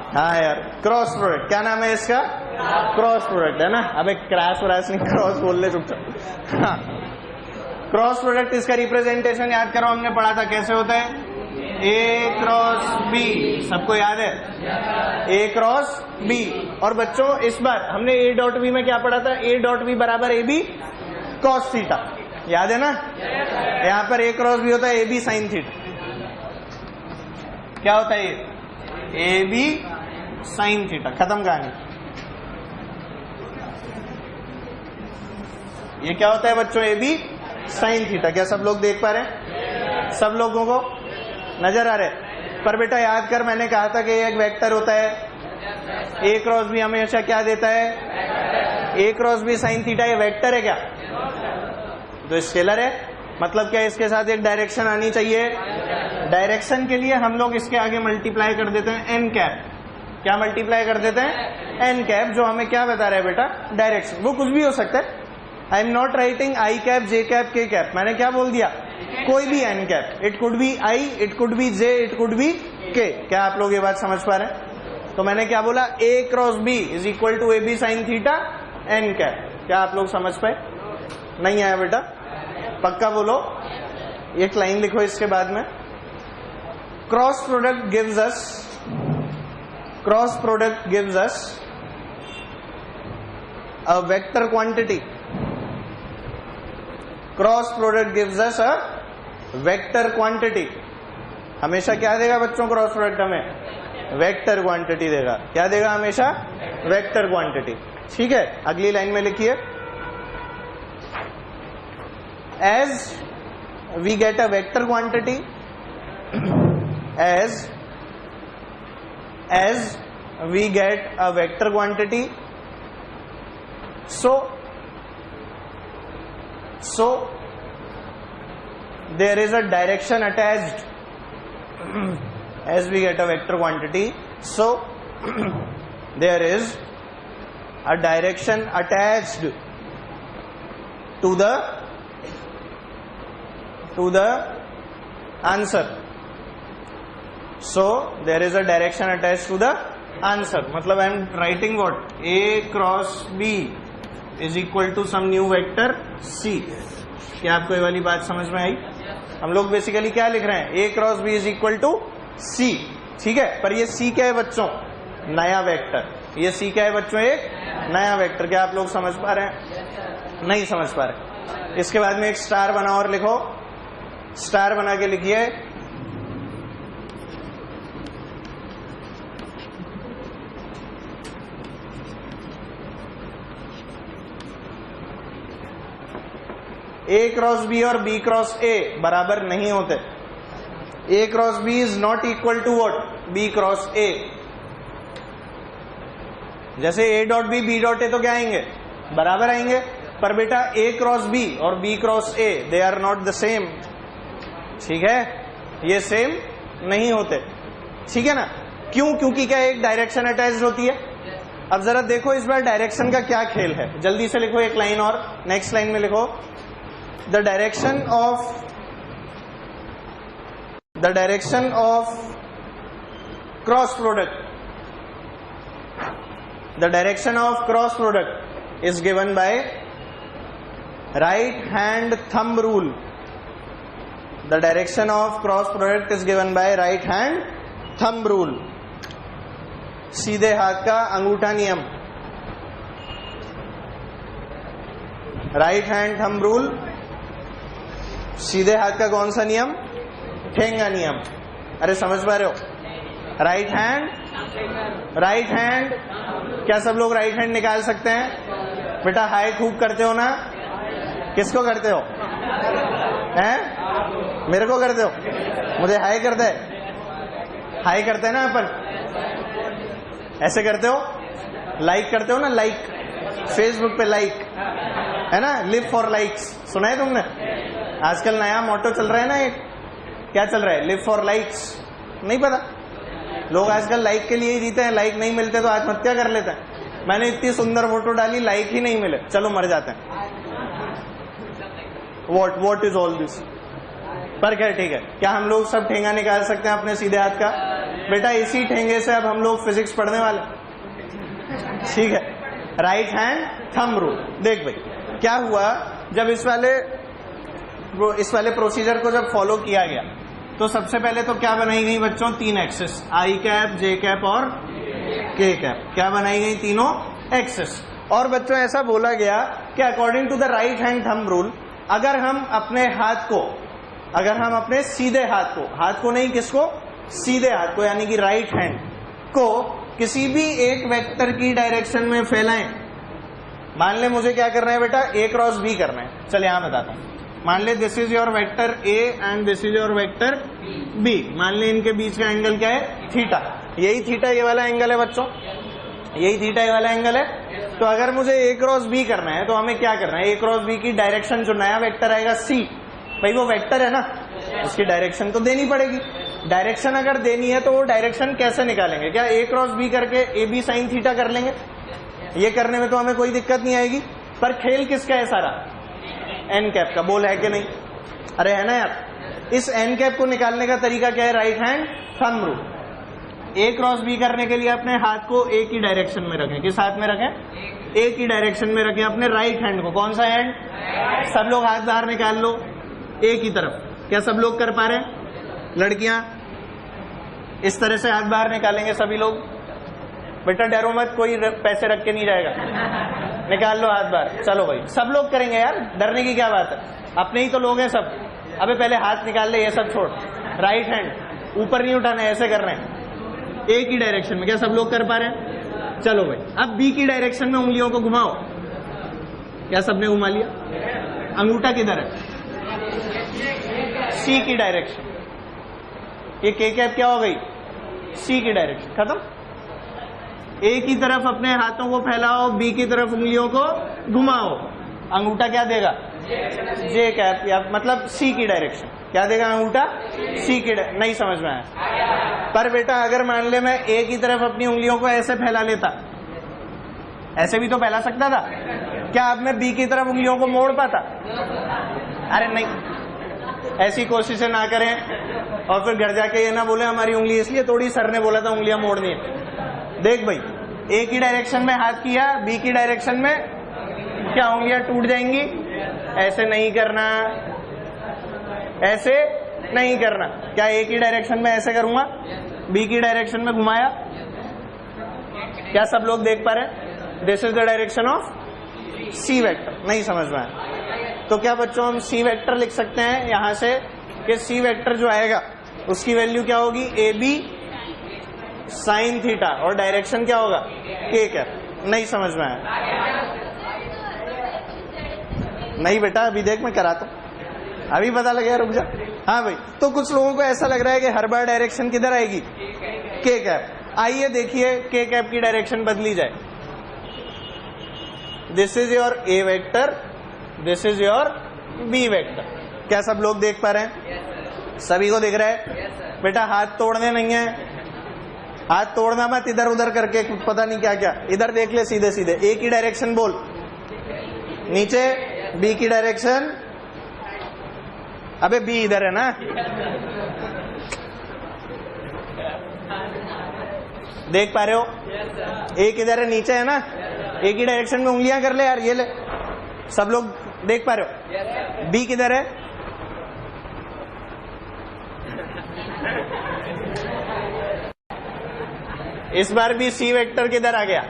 हाँ यार, क्रॉस प्रोडक्ट क्या नाम है इसका? क्रॉस प्रोडक्ट, है ना? अबे क्रॉस व्रास नहीं, क्रॉस बोल ले चुपचाप। हाँ, क्रॉस प्रोडक्ट, इसका रिप्रेजेंटेशन याद करो, हमने पढ़ा था कैसे होता है? ए क्रॉस बी, सबको याद है? ए क्रॉस बी। और बच्चों इस बार हमने ए डॉट बी में क्या पढ़ा था? ए डॉट बी बराबर ए बी कॉस थीटा, याद है ना? यहां पर ए क्रॉस बी होता है ए बी साइन थीटा। क्या होता है ये? A B sine theta. खत्म कहानी। ये क्या होता है बच्चों? A B sine theta. क्या सब लोग देख पा रहे हैं? सब लोगों को नजर आ रहे? पर बेटा याद कर, मैंने कहा था कि एक वेक्टर होता है, ए क्रॉस बी हमेशा क्या देता है? ए क्रॉस बी साइन थीटा। ये वेक्टर है क्या? तो स्केलर है, मतलब क्या इसके साथ एक डायरेक्शन आनी चाहिए। डायरेक्शन के लिए हम लोग इसके आगे मल्टीप्लाई कर देते हैं एन कैप। क्या मल्टीप्लाई कर देते हैं? एन कैप, जो हमें क्या बता रहा है बेटा? डायरेक्शन। वो कुछ भी हो सकता है। I am not writing I cap, J cap, K cap. मैंने क्या बोल दिया? कोई भी N cap. It could be I, it could be J, it could be K. क्या आप लोग ये बात समझ पा रहे हैं? तो मैंने क्या बोला? A cross b is equal to a B sine theta n cap. क्या आप लोग समझ पाए? नहीं आया बेटा? पक्का बोलो। एक लाइन लिखो इसके बाद में। Cross product gives us a vector quantity. Cross product gives us a vector quantity. हमेशा क्या देगा बच्चों क्रॉस प्रोडक्ट? हमें वेक्टर क्वांटिटी देगा. क्या देगा? हमेशा वेक्टर क्वांटिटी. ठीक है, अगली लाइन में लिखिए, as we get a vector quantity, as we get a vector quantity, so there is a direction attached. As we get a vector quantity, so there is a direction attached to the answer. So there is a direction attached to the answer. मतलब I am writing what? A cross B is equal to some new vector C. क्या आपको ये वाली बात समझ में आई? हम लोग बेसिकली क्या लिख रहे हैं? A cross B is equal to C. ठीक है, पर ये C क्या है बच्चों? नया वेक्टर. ये C क्या है बच्चों? एक नया वेक्टर. क्या आप लोग समझ पा रहे हैं? नहीं समझ पा रहे. इसके बाद में एक स्टार बना और लिखो. स्टार बना के लिखिए A क्रॉस B और B क्रॉस A बराबर नहीं होते. A cross B is not equal to what? B cross A. जैसे A dot B B dot A तो क्या आएंगे? बराबर आएंगे. पर बेटा A क्रॉस B और B cross A they are not the same. ठीक है, ये सेम नहीं होते. ठीक है ना? क्यों? क्योंकि क्या एक डायरेक्शन अटैच्ड होती है. अब जरा देखो इस बार डायरेक्शन का क्या खेल है. जल्दी से लिखो एक लाइन और. नेक्स्ट लाइन में लिखो the direction of cross product. The direction of cross product is given by right hand thumb rule. The direction of cross product is given by right hand thumb rule. सीधे हाथ का अंगूठा नियम. Right hand thumb rule. सीधे हाथ का कौन सा नियम? ठेंगा नियम. अरे समझ पा रहे हो? Right hand. क्या सब लोग राइट हैंड निकाल सकते हैं? बेटा हाई खूब करते हो ना? किसको करते हो? हैं? मेरे को करते हो? मुझे हाई करते है? हाई करते हैं ना अपन? ऐसे करते हो? लाइक करते हो ना? लाइक फेसबुक पे लाइक है ना? लिव फॉर लाइक्स सुना है तुमने? आजकल नया मोटो चल रहा है ना. एक क्या चल रहा है? Live for likes. नहीं पता? लोग आजकल लाइक के लिए ही जीते हैं. लाइक नहीं मिलते तो आत्महत्या कर लेते हैं. मैंने इतनी सुंदर फोटो डाली, लाइक ही नहीं मिले, चलो मर जाते हैं. What is all this? पर क्या ठीक है, क्या हम लोग सब ठेंगा निकाल सकते हैं अपने सीधे हाथ का? बेटा इसी ठेंगे से अब हम लोग फिजिक्स पढ़ने वाले. ठीक है, राइट हैंड थंब रूल. देख भाई क्या हुआ, जब इस वाले प्रोसीजर को जब फॉलो किया गया तो सबसे पहले तो क्या बनाई गई बच्चों? 3 एक्सिस, आई कैप, जे कैप और के कैप. क्या बनाई गई? तीनों एक्सिस. और बच्चों ऐसा बोला गया कि according to the right hand thumb rule, अगर हम अपने सीधे हाथ को नहीं, किसको? सीधे हाथ को, यानी कि राइट हैंड को किसी भी एक वेक्टर की डायरेक्शन में फैलाएं. मान ले मुझे क्या करना है बेटा? A क्रॉस B करना है. चल यहां बताता हूं. मान ले this is your vector A and this is your vector B. मान ले इनके बीच का एंगल क्या है? थीटा. यही थीटा ये वाला एंगल है बच्चों. यही थीटा ये वाला एंगल है. तो अगर मुझे A क्रॉस B करना है तो हमें क्या करना है? A क्रॉस B की डायरेक्शन जो नया वेक्टर आएगा C, भाई वो वेक्टर है ना, उसकी डायरेक्शन तो देनी पड़ेगी. डायरेक्शन अगर देनी है तो वो डायरेक्शन कैसे निकालेंगे? क्या A क्रॉस B करके AB साइन थीटा कर लेंगे? ये करने में तो हमें कोई दिक्कत नहीं आएगी. पर खेल किसका है सारा? एन कैप का. बोल है कि नहीं? अरे है ना यार. इस एन कैप को निकालने का तरीका क्या है? Right hand thumb rule. A cross B करने के लिए अपने हाथ को A की डायरेक्शन में रखें. किस हाथ में रखें? A की डायरेक्शन में रखें अपने राइट हैंड को. कौन सा हैंड? सब लोग हाथ बाहर निकाल लो A की तरफ. क्या सब लोग कर पा रहे हैं? लड़कियां इस तरह से हाथ बाहर निकालेंगे सभी लोग। बेटा डरो मत, कोई पैसे रख के नहीं जाएगा। निकाल लो हाथ बाहर। चलो भाई सब लोग करेंगे यार, डरने की क्या बात है, अपने ही तो लोग हैं सब। अबे पहले हाथ निकाल ले, ये सब छोड़। राइट हैंड ऊपर नहीं उठाना है, ऐसे करना है एक ही डायरेक्शन में। क्या सब लोग कर पा रहे हैं? चलो भाई अब बी की डायरेक्शन में उंगलियों को घुमाओ। क्या सबने घुमा लिया? अंगूठा किधर है? सी की डायरेक्शन। ये के कैप क्या हो गई? सी की डायरेक्शन। खत्म। ए की तरफ अपने हाथों को फैलाओ, बी की तरफ उंगलियों को घुमाओ। अंगूठा क्या देगा? जे कैप, या मतलब सी की डायरेक्शन। क्या देगा अंगूठा? सी की। नहीं समझ में आया? पर बेटा अगर मान ले मैं ए की तरफ अपनी उंगलियों को ऐसे फैला लेता, ऐसे भी तो फैला सकता था, क्या अब मैं बी की तरफ उंगलियों को मोड़ पाता? अरे नहीं, ऐसी कोशिशें ना करें और फिर घर जाके ये ना बोले हमारी उंगली इसलिए तोड़ी, सर ने बोला था उंगलियां मोड़नी है। देख भाई, ए की डायरेक्शन में हाथ किया, बी की डायरेक्शन में क्या उंगलियां टूट जाएंगी? ऐसे नहीं करना, ऐसे नहीं करना। क्या ए की डायरेक्शन में ऐसे करूंगा, बी की डायरेक्शन में घुमाया? क्या सब लोग देख पा रहे हैं? This is the direction of C vector. नहीं समझ में आया? तो क्या बच्चों हम सी वेक्टर लिख सकते हैं यहां से कि सी वेक्टर जो आएगा उसकी वैल्यू क्या होगी? ए बी साइन थीटा, और डायरेक्शन क्या होगा? के कैप। नहीं समझ में आया? नहीं बेटा अभी देख मैं कराता हूं, अभी पता लगेगा, रुक जा। हाँ भाई, तो कुछ लोगों को ऐसा लग रहा है कि हर बार डायरेक्शन किधर आएगी? के कैप। आइए देखिए के कैप की डायरेक्शन बदली जाए। This is your A vector, this is your B vector. क्या सब लोग देख पा रहे हैं? सभी को दिख रहा है? बेटा हाथ तोड़ने नहीं है, हाथ तोड़ना मत इधर उधर करके कुछ पता नहीं क्या क्या। इधर देख ले सीधे सीधे। ए की डायरेक्शन बोल नीचे, बी की डायरेक्शन। अबे बी इधर है ना? देख पा रहे हो? ए किधर है? नीचे है ना? ए की डायरेक्शन में उंगलियां कर ले यार, ये ले। सब लोग देख पा रहे हो? बी किधर है? इस बार भी सी वेक्टर किधर आ गया?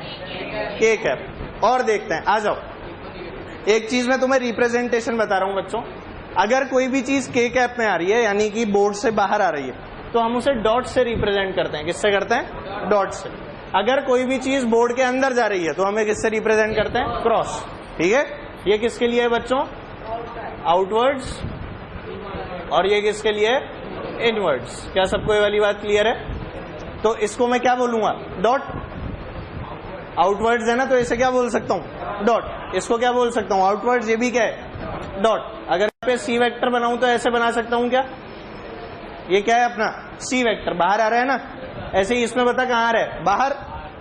के कैप। और देखते हैं, आ जाओ। एक चीज मैं तुम्हें रिप्रेजेंटेशन बता रहा हूं बच्चों। अगर कोई भी चीज के कैप में आ रही है, यानी कि बोर्ड से बाहर आ रही है, तो हम उसे डॉट से रिप्रेजेंट करते हैं। किससे करते हैं? डॉट से। अगर कोई भी चीज बोर्ड के अंदर जा रही है तो हमें किससे रिप्रेजेंट करते हैं? क्रॉस। ठीक है? ये किसके लिए है बच्चों? आउटवर्ड्स। और ये किसके लिए? इनवर्ड्स। क्या सबको ये वाली बात क्लियर है? तो इसको मैं क्या बोलूंगा? डॉट। आउटवर्ड्स है ना, तो इसे क्या बोल सकता हूं? डॉट। इसको क्या बोल सकता हूं? आउटवर्ड्स। ये भी क्या है? डॉट। अगर पे सी वेक्टर बनाऊं तो ऐसे बना सकता हूं क्या? ये क्या है अपना? C vector. बाहर आ रहा है ना, ऐसे ही इसमें बता कहां आ रहा है? बाहर।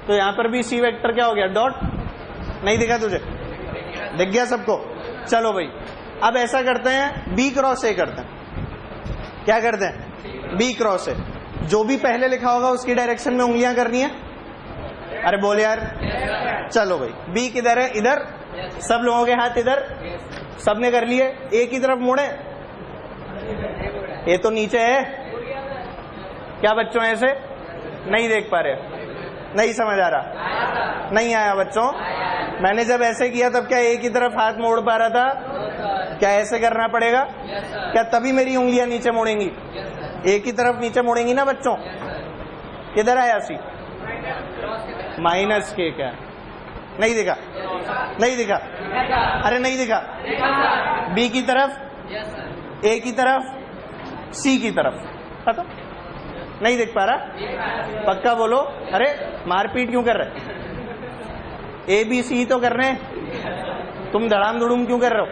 तो यहां पर भी सी वेक्टर क्या हो गया? डॉट। नहीं दिखा तुझे? दिख गया सबको? चलो भाई अब ऐसा करते हैं, बी क्रॉस ए करते हैं। क्या करते हैं? B cross A. जो भी पहले लिखा होगा उसकी डायरेक्शन में उंगलियां करनी है। अरे बोल यार। चलो भाई, बी किधर है? इधर। सब लोगों के हाथ इधर। सबने कर लिए। ए की तरफ मुड़े। ये तो नीचे है। क्या बच्चों ऐसे नहीं देख पा रहे? नहीं समझ आ रहा? नहीं आया बच्चों? मैंने जब ऐसे किया तब क्या ए की तरफ हाथ मोड़ पा रहा था? क्या ऐसे करना पड़ेगा? क्या तभी मेरी उंगलियां नीचे मुड़ेंगी? ए की तरफ नीचे मुड़ेंगी ना बच्चों। किधर आया सी? माइनस के। क्या नहीं दिखा? नहीं दिखा? अरे नहीं दिखा? बी की तरफ, ए की तरफ, सी की तरफ। खत्म। नहीं देख पा रहा? पक्का बोलो। अरे मारपीट क्यों कर रहे? ए बी सी तो कर रहे हैं, तुम धड़ाम धुड़ूम क्यों कर रहे हो?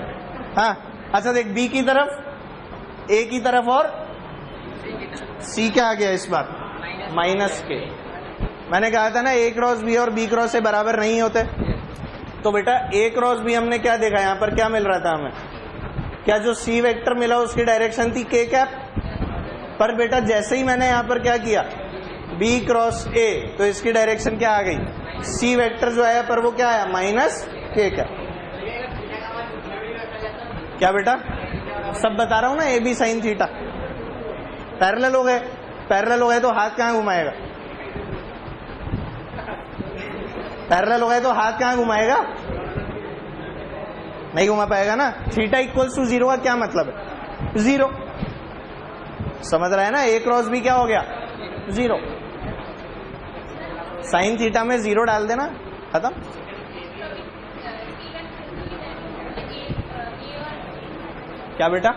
हाँ अच्छा देख, बी की तरफ, ए की तरफ और सी क्या आ गया इस बार? माइनस के। मैंने कहा था ना ए क्रॉस बी और बी क्रॉस ए बराबर नहीं होते। तो बेटा ए क्रॉस बी हमने क्या देखा? यहाँ पर क्या मिल रहा था हमें? क्या जो सी वेक्टर मिला उसकी डायरेक्शन थी के कैप। पर बेटा जैसे ही मैंने यहाँ पर क्या किया, बी क्रॉस ए, तो इसकी डायरेक्शन क्या आ गई? सी वेक्टर जो आया पर वो क्या आया? माइनस के कैप। क्या बेटा सब बता रहा हूं ना? A B sine theta parallel हो गए। पैरेलल हो गए तो हाथ कहाँ घुमाएगा? पैरेलल हो गए तो हाथ कहाँ घुमाएगा? नहीं घुमा पाएगा ना। थीटा इक्वल्स टू 0 का क्या मतलब है? 0। समझ रहा है ना? A क्रॉस B क्या हो गया? 0। साइन थीटा में 0 डाल देना, खत्म। क्या बेटा?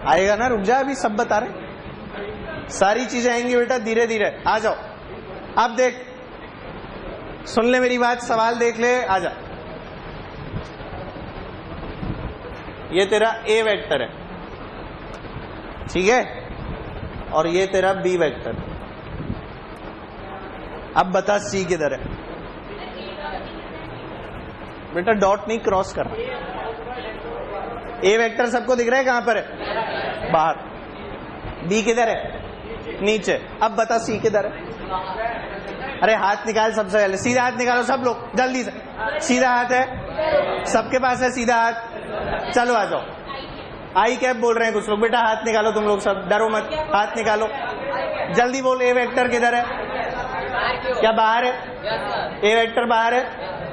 आएगा ना, रुक जा, अभी सब बता रहे, सारी चीजें आएंगी बेटा धीरे धीरे। आ जाओ, अब देख, सुन ले मेरी बात, सवाल देख ले, आ जा। ये तेरा A वेक्टर है, ठीक है, और ये तेरा B वेक्टर। अब बता C किधर है? बेटा डॉट नहीं क्रॉस करना। A वेक्टर सबको दिख रहा है, कहां पर है? बाहर। B किधर है? नीचे। अब बता C किधर है? अरे हाथ निकाल सबसे पहले, सीधा हाथ निकालो सब लोग जल्दी से। सीधा हाथ है सबके पास है? सीधा हाथ, चलो आ जाओ। आई कैप बोल रहे हैं कुछ लोग, बेटा हाथ निकालो तुम लोग सब, डरो मत, हाथ निकालो जल्दी। बोल A वेक्टर किधर है? क्या बाहर है? A वेक्टर बाहर है?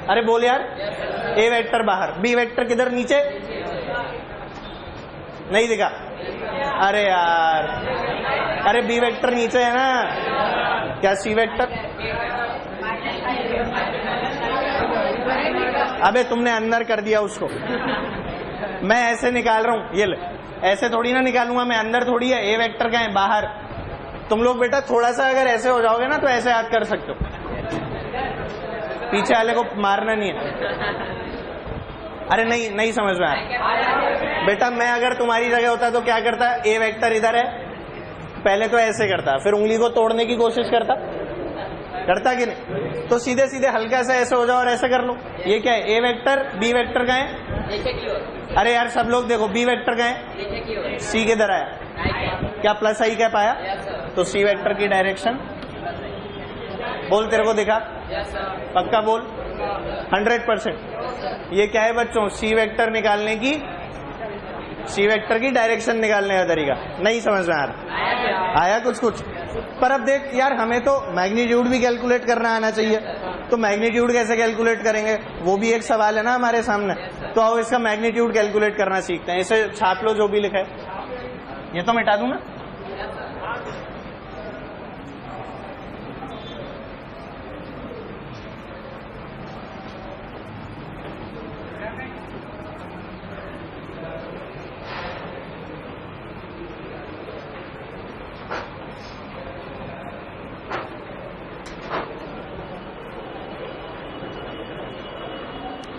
अरे बोल यार, A वेक्टर बाहर, B वेक्टर किधर? नीचे। नहीं दिखा? अरे यार, अरे B वेक्टर नीचे है ना, क्या C वेक्टर? अबे तुमने अंदर कर दिया उसको, मैं ऐसे निकाल रहा हूं, ये ले, ऐसे थोड़ी ना निकालूंगा मैं, अंदर थोड़ी है। A वेक्टर का है बाहर। तुम लोग बेटा थोड़ा सा अगर ऐसे हो जाओगे ना तो ऐसे याद कर सकते हो, पीछे वाले को मारना नहीं है। अरे नहीं, नहीं समझ में आया बेटा। मैं अगर तुम्हारी जगह होता तो क्या करता? A वेक्टर इधर है, पहले तो ऐसे करता, फिर उंगली को तोड़ने की कोशिश करता कि नहीं? तो सीधे सीधे हल्का सा ऐसे हो जाओ और ऐसे कर लो। ये क्या है? A वेक्टर, B वेक्टर का है? अरे यार सब लोग देखो, B वेक्टर का है, C किधर आया? क्या प्लस आई कैप आया? तो C वेक्टर की डायरेक्शन बोल, तेरे को दिखा? पक्का बोल, 100%। ये क्या है बच्चों? C वेक्टर निकालने की, C वेक्टर की डायरेक्शन निकालने का तरीका। नहीं समझ में आ रहा? आया कुछ कुछ? पर अब देख यार, हमें तो मैग्नीट्यूड भी कैलकुलेट करना आना चाहिए, तो मैग्नीट्यूड कैसे कैलकुलेट करेंगे वो भी एक सवाल है ना हमारे सामने। तो आओ इसका मैग्नीट्यूड कैलकुलेट करना सीखते हैं। इसे छाप लो जो भी लिखा है, ये तो मिटा दूं ना।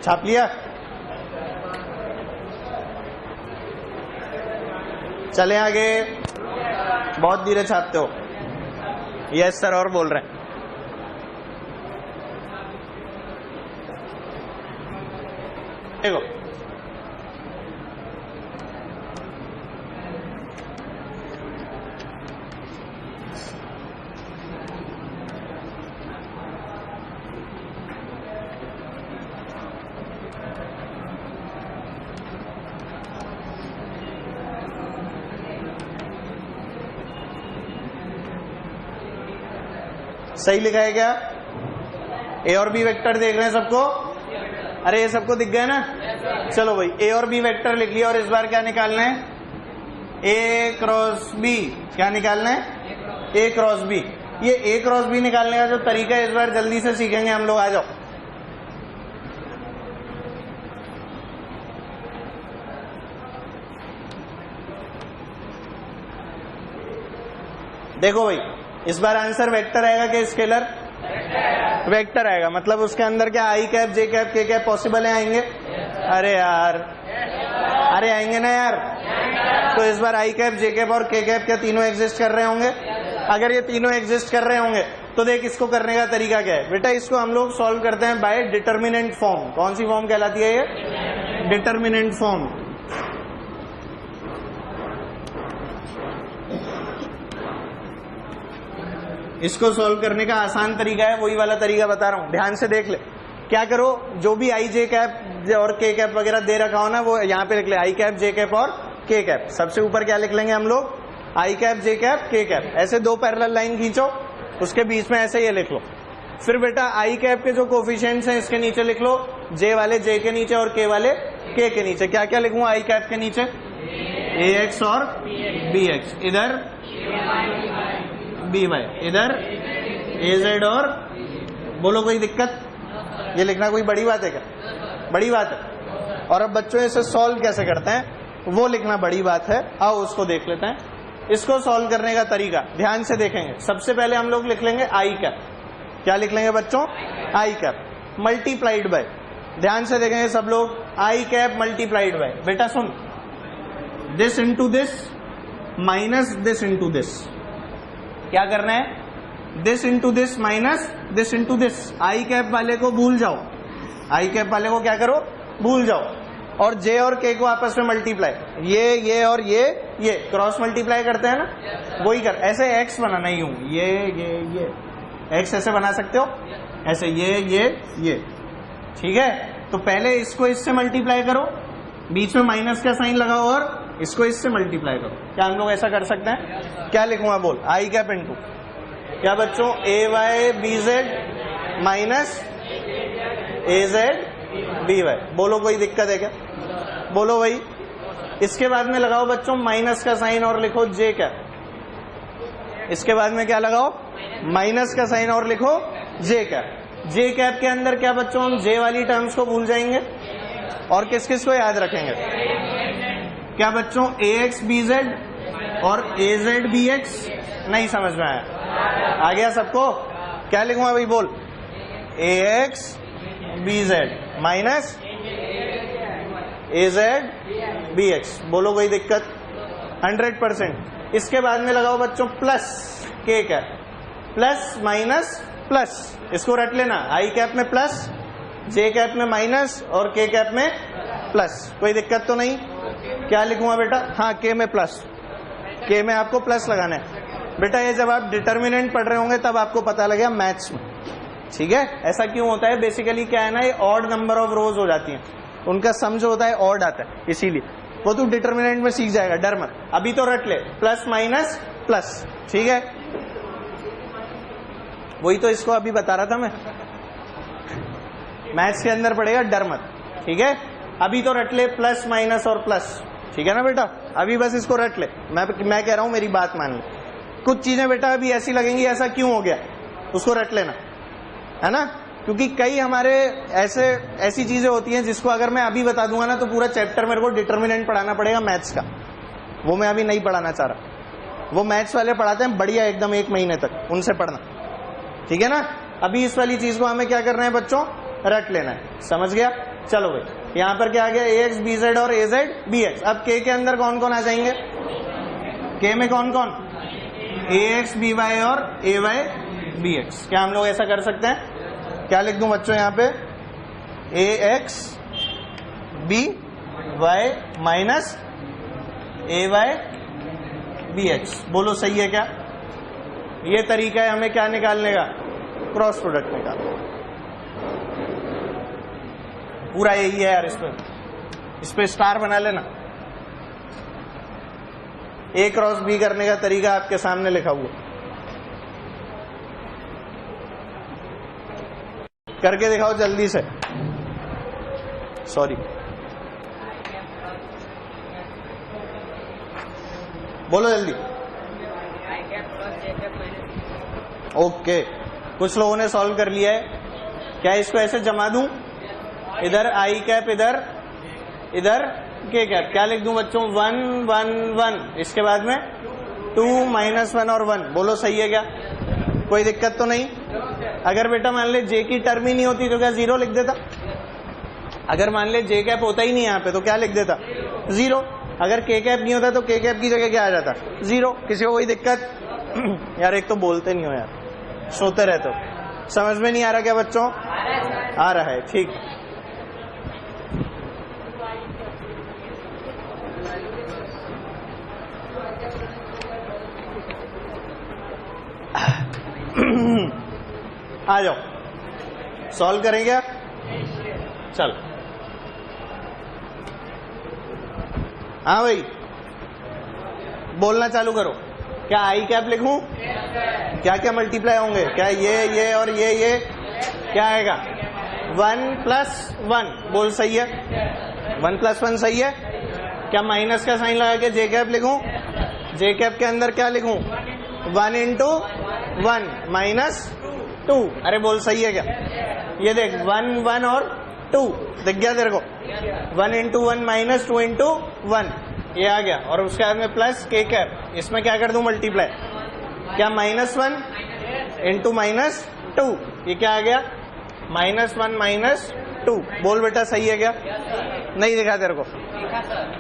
छाप लिया? चले आगे, बहुत धीरे छापते हो। यस सर, और बोल रहे हैं। देखो सही लिखा है क्या? A और B वेक्टर देख रहे हैं सबको? अरे ये सबको दिख गया ना? चलो भाई, A और B वेक्टर लिख लिया, और इस बार क्या निकालना है? A cross B। क्या निकालना है? A cross B। ये A क्रॉस B निकालने का जो तरीका है इस बार जल्दी से सीखेंगे हम लोग। आ जाओ। देखो भाई, इस बार आंसर वेक्टर आएगा कि स्केलर? वेक्टर आएगा, मतलब उसके अंदर क्या आई cap, J cap, K cap possible है? आएंगे? अरे यार, अरे आएंगे ना यार। तो इस बार आई कैप, जे कैप और के कैप क्या तीनों एग्जिस्ट कर रहे होंगे? अगर ये तीनों एग्जिस्ट कर रहे होंगे तो देख इसको करने का तरीका क्या है बेटा। इसको हम लोग सॉल्व करते हैं बाय डिटर्मिनेंट फॉर्म। कौन सी फॉर्म कहलाती है ये? Determinant form. इसको सॉल्व करने का आसान तरीका है, वही वाला तरीका बता रहा हूं, ध्यान से देख ले। क्या करो, जो भी आई जे कैप और के कैप वगैरह दे रखा हो ना, वो यहाँ पे लिख ले, आई कैप, जे कैप और के कैप, सबसे ऊपर क्या लिख लेंगे हम लोग, आई cap J cap K cap, ऐसे दो पैरेलल लाइन खींचो, उसके बीच में ऐसे ये लिख लो। फिर बेटा आई कैप के जो कोफिशिएंट्स हैं इसके नीचे लिख लो, जे वाले जे के नीचे और के वाले के के नीचे। क्या क्या लिखूंगा आई कैप के नीचे, ए एक्स और बी एक्स, इधर बी वाई, इधर ए जेड और, बोलो कोई दिक्कत, ये लिखना कोई बड़ी बात है क्या, बड़ी बात है। और अब बच्चों इसे सॉल्व कैसे करते हैं वो लिखना बड़ी बात है, आओ उसको देख लेते हैं। इसको सॉल्व करने का तरीका ध्यान से देखेंगे। सबसे पहले हम लोग लिख लेंगे आई कैप, क्या लिख लेंगे बच्चों, आई कैप मल्टीप्लाइड बाय, ध्यान से देखेंगे सब लोग, आई कैप मल्टीप्लाइड बाय, बेटा सुन, this into this minus this into this, क्या करना है, this into this minus this into this. I cap वाले को भूल जाओ, आई कैप वाले को क्या करो, भूल जाओ, और जे और के को आपस में मल्टीप्लाई, ये और ये क्रॉस मल्टीप्लाई करते हैं ना, वही कर, ऐसे एक्स बनाना ही हूं, ये एक्स ऐसे बना सकते हो, ऐसे ये, ठीक है। तो पहले इसको इससे मल्टीप्लाई करो, बीच में माइनस का साइन लगाओ और इसको इससे मल्टीप्लाई करो। क्या हम लोग ऐसा कर सकते हैं, क्या लिखूंगा बोल, आई कैप इंटू क्या बच्चों, ए वाई बी जेड माइनस ए जेड बी वाई, बोलो कोई दिक्कत है क्या, बोलो भाई। इसके बाद में लगाओ बच्चों माइनस का साइन और लिखो जे कैप, इसके बाद में क्या लगाओ, माइनस का साइन और लिखो जे कैप। जे कैप के अंदर क्या बच्चों, हम जे वाली टर्म्स को भूल जाएंगे और किस किस को याद रखेंगे, क्या बच्चों, ए एक्स बी जेड और ए जेड बी एक्स, नहीं समझ में आया, आ गया सबको, क्या लिखूंगा भाई बोल, ए एक्स बी जेड माइनस ए जेड बी एक्स, बोलो कोई दिक्कत, 100%। इसके बाद में लगाओ बच्चों प्लस के कैप, प्लस माइनस प्लस, इसको रट लेना, आई कैप में प्लस, जे कैप में माइनस और के कैप में प्लस, कोई दिक्कत तो नहीं। क्या लिखूंगा बेटा, हाँ के में प्लस, के में आपको प्लस लगाना है बेटा। ये जब आप डिटर्मिनेंट पढ़ रहे होंगे तब आपको पता लगेगा मैथ्स में, ठीक है। ऐसा क्यों होता है, बेसिकली क्या है ना, ये ऑड नंबर ऑफ रोज हो जाती हैं, उनका सम जो होता है ऑड आता है, इसीलिए वो तू डिटर्मिनेंट में सीख जाएगा, डर मत, अभी तो रट ले, प्लस माइनस प्लस, ठीक है। वही तो इसको अभी बता रहा था मैं, मैथ्स के अंदर पड़ेगा, डर मत, ठीक है। अभी तो रट ले प्लस माइनस और प्लस, ठीक है ना बेटा, अभी बस इसको रट ले, मैं कह रहा हूं मेरी बात मान ले। कुछ चीजें बेटा अभी ऐसी लगेंगी, ऐसा क्यों हो गया, उसको रट लेना, है ना, क्योंकि कई हमारे ऐसी चीजें होती हैं जिसको अगर मैं अभी बता दूंगा ना तो पूरा चैप्टर मेरे को डिटर्मिनेंट पढ़ाना पड़ेगा मैथ्स का, वो मैं अभी नहीं पढ़ाना चाह रहा। वो मैथ्स वाले पढ़ाते हैं बढ़िया एकदम 1 महीने तक, उनसे पढ़ना, ठीक है ना। अभी इस वाली चीज को हमें क्या करना है बच्चों, रट लेना है, समझ गया। चलो भाई, यहाँ पर क्या आ गया, ए एक्स बी जेड और ए जेड बी एक्स। अब के अंदर कौन कौन आ जाएंगे, के में कौन कौन, ए एक्स बी वाई और ए वाई बी एक्स। क्या हम लोग ऐसा कर सकते हैं, क्या लिख दूं बच्चों यहाँ पे, ए एक्स बी वाई माइनस ए वाई बी एक्स, बोलो सही है क्या। ये तरीका है हमें क्या निकालने का, क्रॉस प्रोडक्ट निकालने, पूरा यही है यार। इस पे स्टार बना लेना, ए क्रॉस बी करने का तरीका आपके सामने लिखा हुआ, करके दिखाओ जल्दी से, सॉरी बोलो जल्दी। ओके, कुछ लोगों ने सॉल्व कर लिया है, क्या इसको ऐसे जमा दूं, इधर आई कैप, इधर के कैप, क्या लिख दूं बच्चों, 1 1 1, इसके बाद में 2 -1 और 1, बोलो सही है क्या, कोई दिक्कत तो नहीं। अगर बेटा मान ले जे की टर्म ही नहीं होती तो क्या 0 लिख देता, अगर मान ले जे कैप होता ही नहीं यहाँ पे तो क्या लिख देता, 0। अगर के कैप नहीं होता तो के कैप की जगह क्या आ जाता, 0। किसी को कोई दिक्कत यार, एक तो बोलते नहीं हो यार, सोते रहते हो, समझ में नहीं आ रहा क्या बच्चों, आ रहा है, ठीक। आ जाओ, सॉल्व करेंगे आप, चलो। हाँ भाई, बोलना चालू करो। क्या आई कैप लिखूं? क्या क्या मल्टीप्लाई होंगे? क्या ये और ये क्या आएगा? 1+1। बोल सही है, 1+1 सही है। क्या माइनस का साइन लगा के जे कैप लिखूं? जे कैप के अंदर क्या लिखूं? 1 × 1 -2। अरे बोल सही है क्या? ये देख 1 1 और 2 दिख गया तेरे को? 1 × 1 -2 × 1 ये आ गया, और उसके बाद में प्लस के कैप। इसमें क्या कर दूं? मल्टीप्लाई। क्या -1 × -2 ये क्या आ गया? -1 -2। बोल बेटा सही है क्या? नहीं दिखा तेरे को?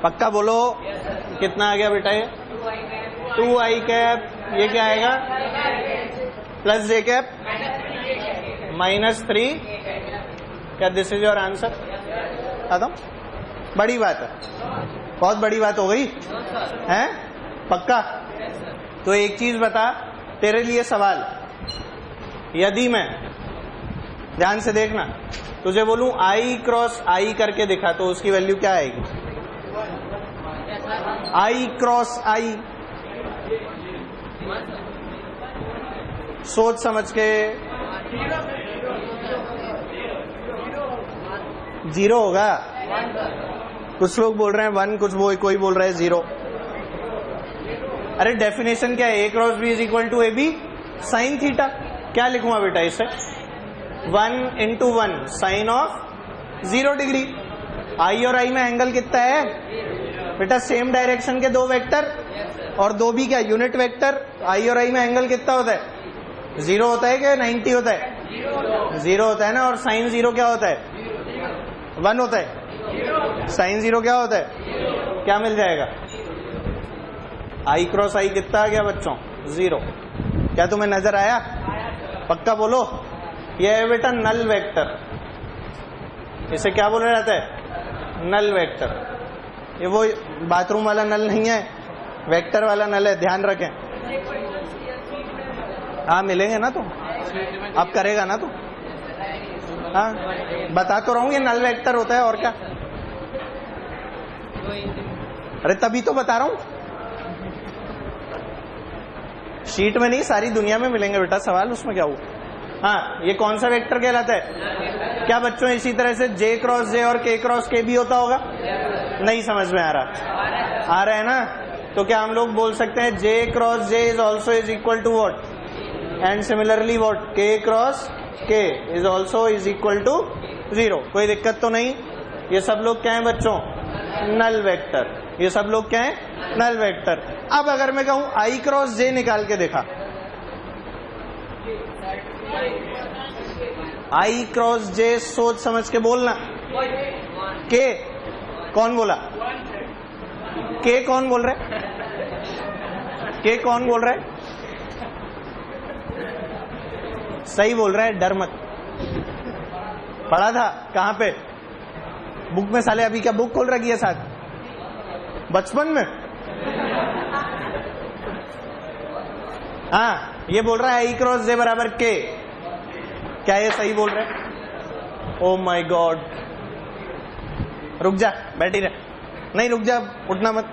पक्का बोलो कितना आ गया बेटा? ये 2i कैप। ये क्या आएगा? प्लस जे कैप -3। क्या दिस इज योर आंसर? आता बड़ी बात है, बहुत बड़ी बात हो गई है। पक्का? तो एक चीज बता, तेरे लिए सवाल, यदि मैं, ध्यान से देखना, तुझे बोलूं i क्रॉस i करके दिखा तो उसकी वैल्यू क्या आएगी? i cross i। सोच समझ के। 0 होगा। कुछ लोग बोल रहे हैं 1, कोई बोल रहा है 0। अरे डेफिनेशन क्या है? a cross b = ab sin theta. क्या लिखूंगा बेटा इसे? 1 × 1 साइन ऑफ 0 डिग्री। i और i में एंगल कितना है बेटा? सेम डायरेक्शन के दो वेक्टर, और दो भी क्या यूनिट वेक्टर। i और i में एंगल कितना होता है? 0 होता है क्या 90 होता है? 0 होता है ना। और साइन 0 क्या होता है? 1 होता है। साइन 0 क्या होता है? क्या मिल जाएगा? i क्रॉस i कितना आ गया बच्चों? 0। क्या तुम्हें नजर आया? पक्का बोलो। यह है बेटा नल वेक्टर। इसे क्या बोला जाता है? Null vector. ये वो बाथरूम वाला नल नहीं है, वेक्टर वाला नल है, ध्यान रखें। हाँ मिलेंगे ना, तो अब करेगा ना तो। हाँ बता तो रहा हूँ, ये नल वेक्टर होता है, और क्या। अरे तभी तो बता रहा हूँ, शीट में नहीं सारी दुनिया में मिलेंगे बेटा सवाल, उसमें क्या हुआ। हाँ ये कौन सा वेक्टर कहलाता है? क्या बच्चों इसी तरह से j क्रॉस j और k क्रॉस k भी होता होगा? नहीं समझ में आ रहा? आ रहा है ना? तो क्या हम लोग बोल सकते हैं j cross j is also is equal to what? And similarly what? k cross k is also is equal to 0। कोई दिक्कत तो नहीं? ये सब लोग क्या है बच्चों? Null vector. ये सब लोग क्या है? Null vector. अब अगर मैं कहूं i क्रॉस j निकाल के देखा, i क्रॉस j सोच समझ के बोलना। k कौन बोला? k कौन बोल रहा है? k कौन बोल रहा है? सही बोल रहा है, डर मत। पढ़ा था कहां पे? बुक में। साले अभी क्या बुक खोल रखी है साथ? बचपन में। हाँ ये बोल रहा है i क्रॉस j बराबर k। क्या ये सही बोल रहे हैं? ओ माय गॉड, रुक जा, बैठी रह। नहीं रुक जा, उठना मत।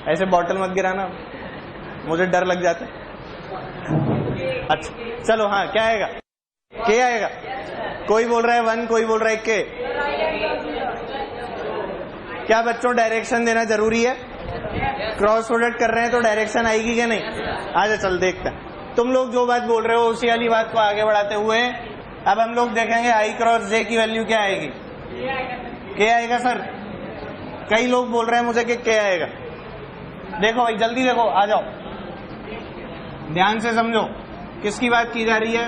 ऐसे बॉटल मत गिराना, मुझे डर लग जाता है। अच्छा चलो, हाँ क्या आएगा? k आएगा। कोई बोल रहा है 1, कोई बोल रहा है k। क्या बच्चों डायरेक्शन देना जरूरी है? क्रॉस प्रोडक्ट कर रहे हैं तो डायरेक्शन आएगी क्या नहीं? आजा चल देखते हैं। तुम लोग जो बात बोल रहे हो उसी वाली बात को आगे बढ़ाते हुए अब हम लोग देखेंगे i क्रॉस j की वैल्यू क्या आएगी? k आएगा सर। कई लोग बोल रहे हैं मुझे कि k आएगा। देखो भाई जल्दी देखो, आ जाओ, ध्यान से समझो किसकी बात की जा रही है।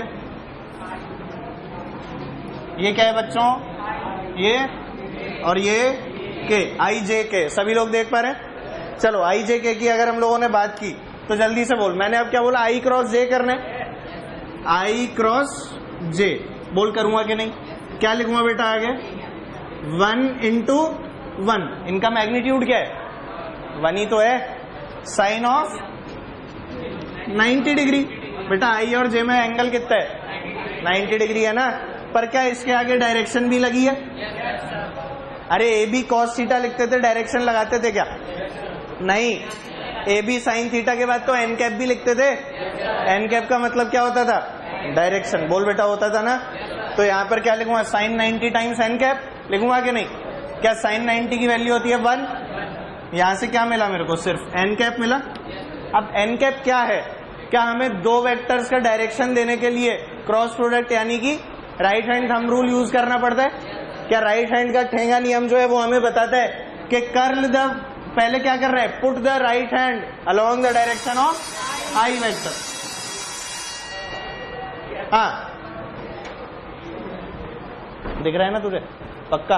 ये क्या है बच्चों? ये और ये k, i j k। सभी लोग देख पा रहे हैं? चलो i j k की अगर हम लोगों ने बात की तो जल्दी से बोल। मैंने अब क्या बोला? i क्रॉस j करने। i क्रॉस j बोल करूंगा कि नहीं? क्या लिखूंगा बेटा आगे? 1 × 1। इनका मैग्नीट्यूड क्या है? 1 ही तो है। Sine of 90 degree. बेटा i और j में एंगल कितना है? 90 डिग्री है ना। पर क्या इसके आगे डायरेक्शन भी लगी है? अरे ए बी कॉस थीटा लिखते थे, डायरेक्शन लगाते थे क्या? नहीं, ए बी साइन थीटा के बाद तो एन कैप भी लिखते थे। एन कैप का मतलब क्या होता था? डायरेक्शन। बोल बेटा, होता था ना। तो यहाँ पर क्या लिखूंगा? साइन 90 टाइम्स एन कैप लिखूंगा कि नहीं? क्या साइन 90 की वैल्यू होती है 1? यहां से क्या मिला मेरे को? सिर्फ एन कैप मिला। अब एन कैप क्या है? क्या हमें दो वेक्टर्स का डायरेक्शन देने के लिए क्रॉस प्रोडक्ट यानी कि right hand thumb rule use करना पड़ता है? क्या राइट हैंड का ठेंगा नियम जो है वो हमें बताता है कि कर्ल द, पहले क्या कर रहे हैं? Put the right hand along the direction of I vector. हाँ, दिख रहा है ना तुझे? पक्का?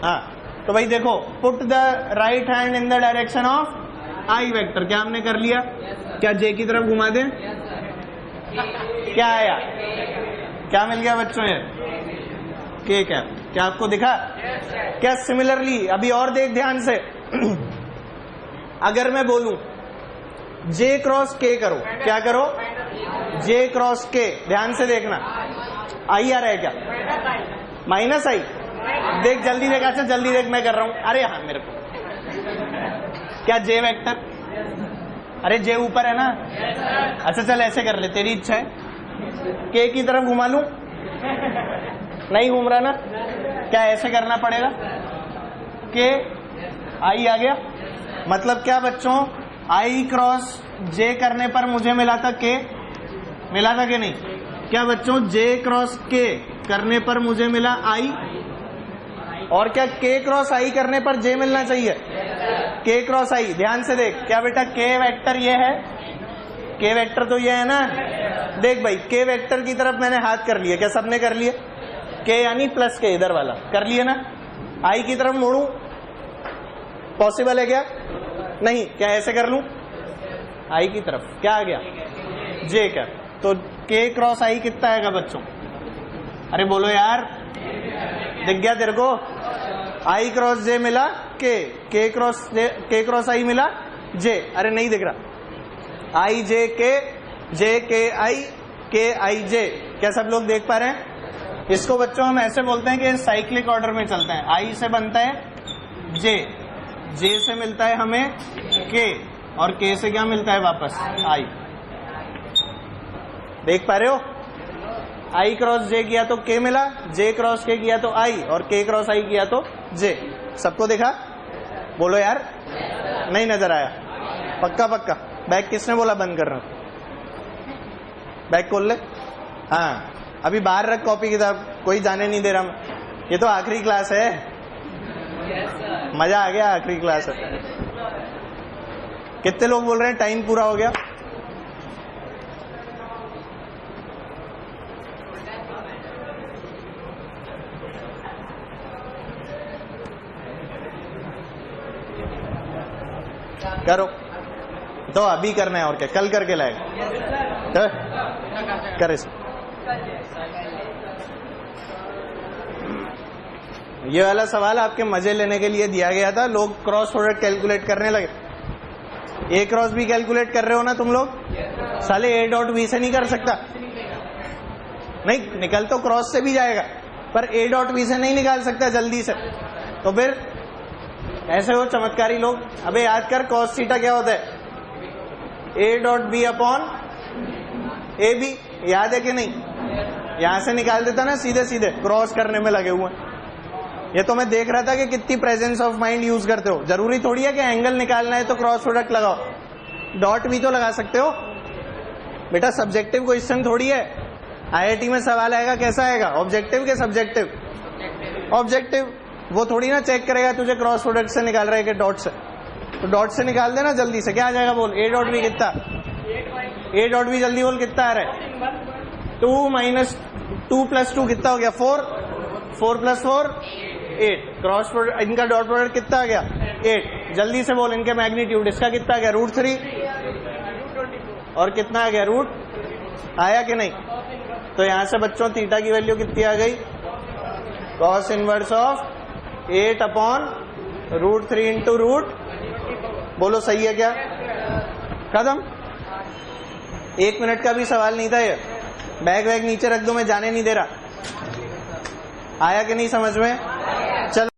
हाँ, तो भाई देखो, put the right hand in the direction of I vector. क्या हमने कर लिया? क्या जे की तरफ घुमा दें? क्या आया? क्या मिल गया बच्चों? ये के कैप। क्या आपको दिखा? क्या सिमिलरली अभी और देख ध्यान से, अगर मैं बोलूं जे क्रॉस के करो, क्या करो? जे क्रॉस के, ध्यान से देखना, आई आ रहा है क्या? माइनस आई। देख जल्दी देख, अच्छा जल्दी देख, मैं कर रहा हूं। अरे हाँ, मेरे को क्या जे वेक्टर? अरे जे ऊपर है ना। अच्छा चल ऐसे कर ले, तेरी इच्छा है। के की तरफ घुमा लूं? नहीं घूम रहा ना। क्या ऐसे करना पड़ेगा? के आई आ गया। मतलब क्या बच्चों? आई क्रॉस जे करने पर मुझे मिला था के, मिला था कि नहीं? क्या बच्चों? जे क्रॉस के करने पर मुझे मिला आई, और क्या के क्रॉस आई करने पर जे मिलना चाहिए? के क्रॉस आई। ध्यान से देख, क्या बेटा के वेक्टर ये है? के वेक्टर तो ये है ना। देख भाई, के वेक्टर की तरफ मैंने हाथ कर लिया। क्या सबने कर लिए? के यानी प्लस के, इधर वाला कर लिए ना। आई की तरफ मोड़ू, पॉसिबल है क्या? नहीं। क्या ऐसे कर लूं? आई की तरफ क्या आ गया? जे का। तो के क्रॉस आई कितना आएगा बच्चों? अरे बोलो यार, दिख गया तेरे को? आई क्रॉस जे मिला के क्रॉस आई मिला जे। अरे नहीं दिख रहा? आई जे के आई जे। क्या सब लोग देख पा रहे हैं? इसको बच्चों हम ऐसे बोलते हैं कि साइक्लिक ऑर्डर में चलते हैं। आई से बनता है जे से मिलता है हमें के, और के से क्या मिलता है वापस? आई। देख पा रहे हो? आई क्रॉस जे किया तो के मिला, जे क्रॉस के किया तो आई, और के क्रॉस आई किया तो जे। सबको देखा? बोलो यार, नहीं नजर आया? पक्का पक्का? बैग किसने बोला बंद कर रहा? बैग खोल ले। हाँ, अभी बाहर रख कॉपी किताब, कोई जाने नहीं दे रहा। ये तो आखिरी क्लास है। मजा आ गया, आखिरी क्लास है। कितने लोग बोल रहे हैं टाइम पूरा हो गया? करो तो अभी करना है, और क्या कल करके लाएगा? तो कर इसे। ये वाला सवाल आपके मजे लेने के लिए दिया गया था। लोग क्रॉस प्रोडक्ट कैलकुलेट करने लगे। ए क्रॉस बी कैलकुलेट कर रहे हो ना तुम लोग? साले ए डॉट बी से नहीं कर सकता? नहीं, निकल तो क्रॉस से भी जाएगा, पर ए डॉट बी से नहीं निकाल सकता जल्दी से। तो फिर ऐसे हो चमत्कारी लोग। अबे याद कर, कॉस थीटा क्या होता है? A dot B upon A B. याद है कि नहीं? यहां से निकाल देता ना सीधे सीधे, क्रॉस करने में लगे हुए। ये तो मैं देख रहा था कि कितनी प्रेजेंस ऑफ माइंड यूज करते हो। जरूरी थोड़ी है कि एंगल निकालना है तो क्रॉस प्रोडक्ट लगाओ, डॉट भी तो लगा सकते हो बेटा। सब्जेक्टिव क्वेश्चन थोड़ी है। आईआईटी में सवाल आएगा, कैसा आएगा? ऑब्जेक्टिव के सब्जेक्टिव? ऑब्जेक्टिव। वो थोड़ी ना चेक करेगा तुझे क्रॉस प्रोडक्ट से निकाल रहा है कि डॉट से। तो डॉट से निकाल देना जल्दी से। क्या आ जाएगा बोल? ए डॉट बी कितना? ए डॉट बी जल्दी बोल, कितना आ रहा है? 2 माइनस 2 प्लस 2 कितना हो गया? 4। 4 प्लस 4 8। क्रॉस प्रोडक्ट इनका डॉट प्रोडक्ट कितना आ गया? 8। जल्दी से बोल इनके मैग्नीट्यूड। इसका कितना आ गया? √3। और कितना आ गया? रूट। आया कि नहीं? तो यहां से बच्चों थीटा की वैल्यू कितनी आ गई? Cos inverse of 8 upon √3 into root. बोलो सही है क्या? खत्म। 1 मिनट का भी सवाल नहीं था ये। बैग वैग नीचे रख दो, मैं जाने नहीं दे रहा। आया कि नहीं समझ में? चलो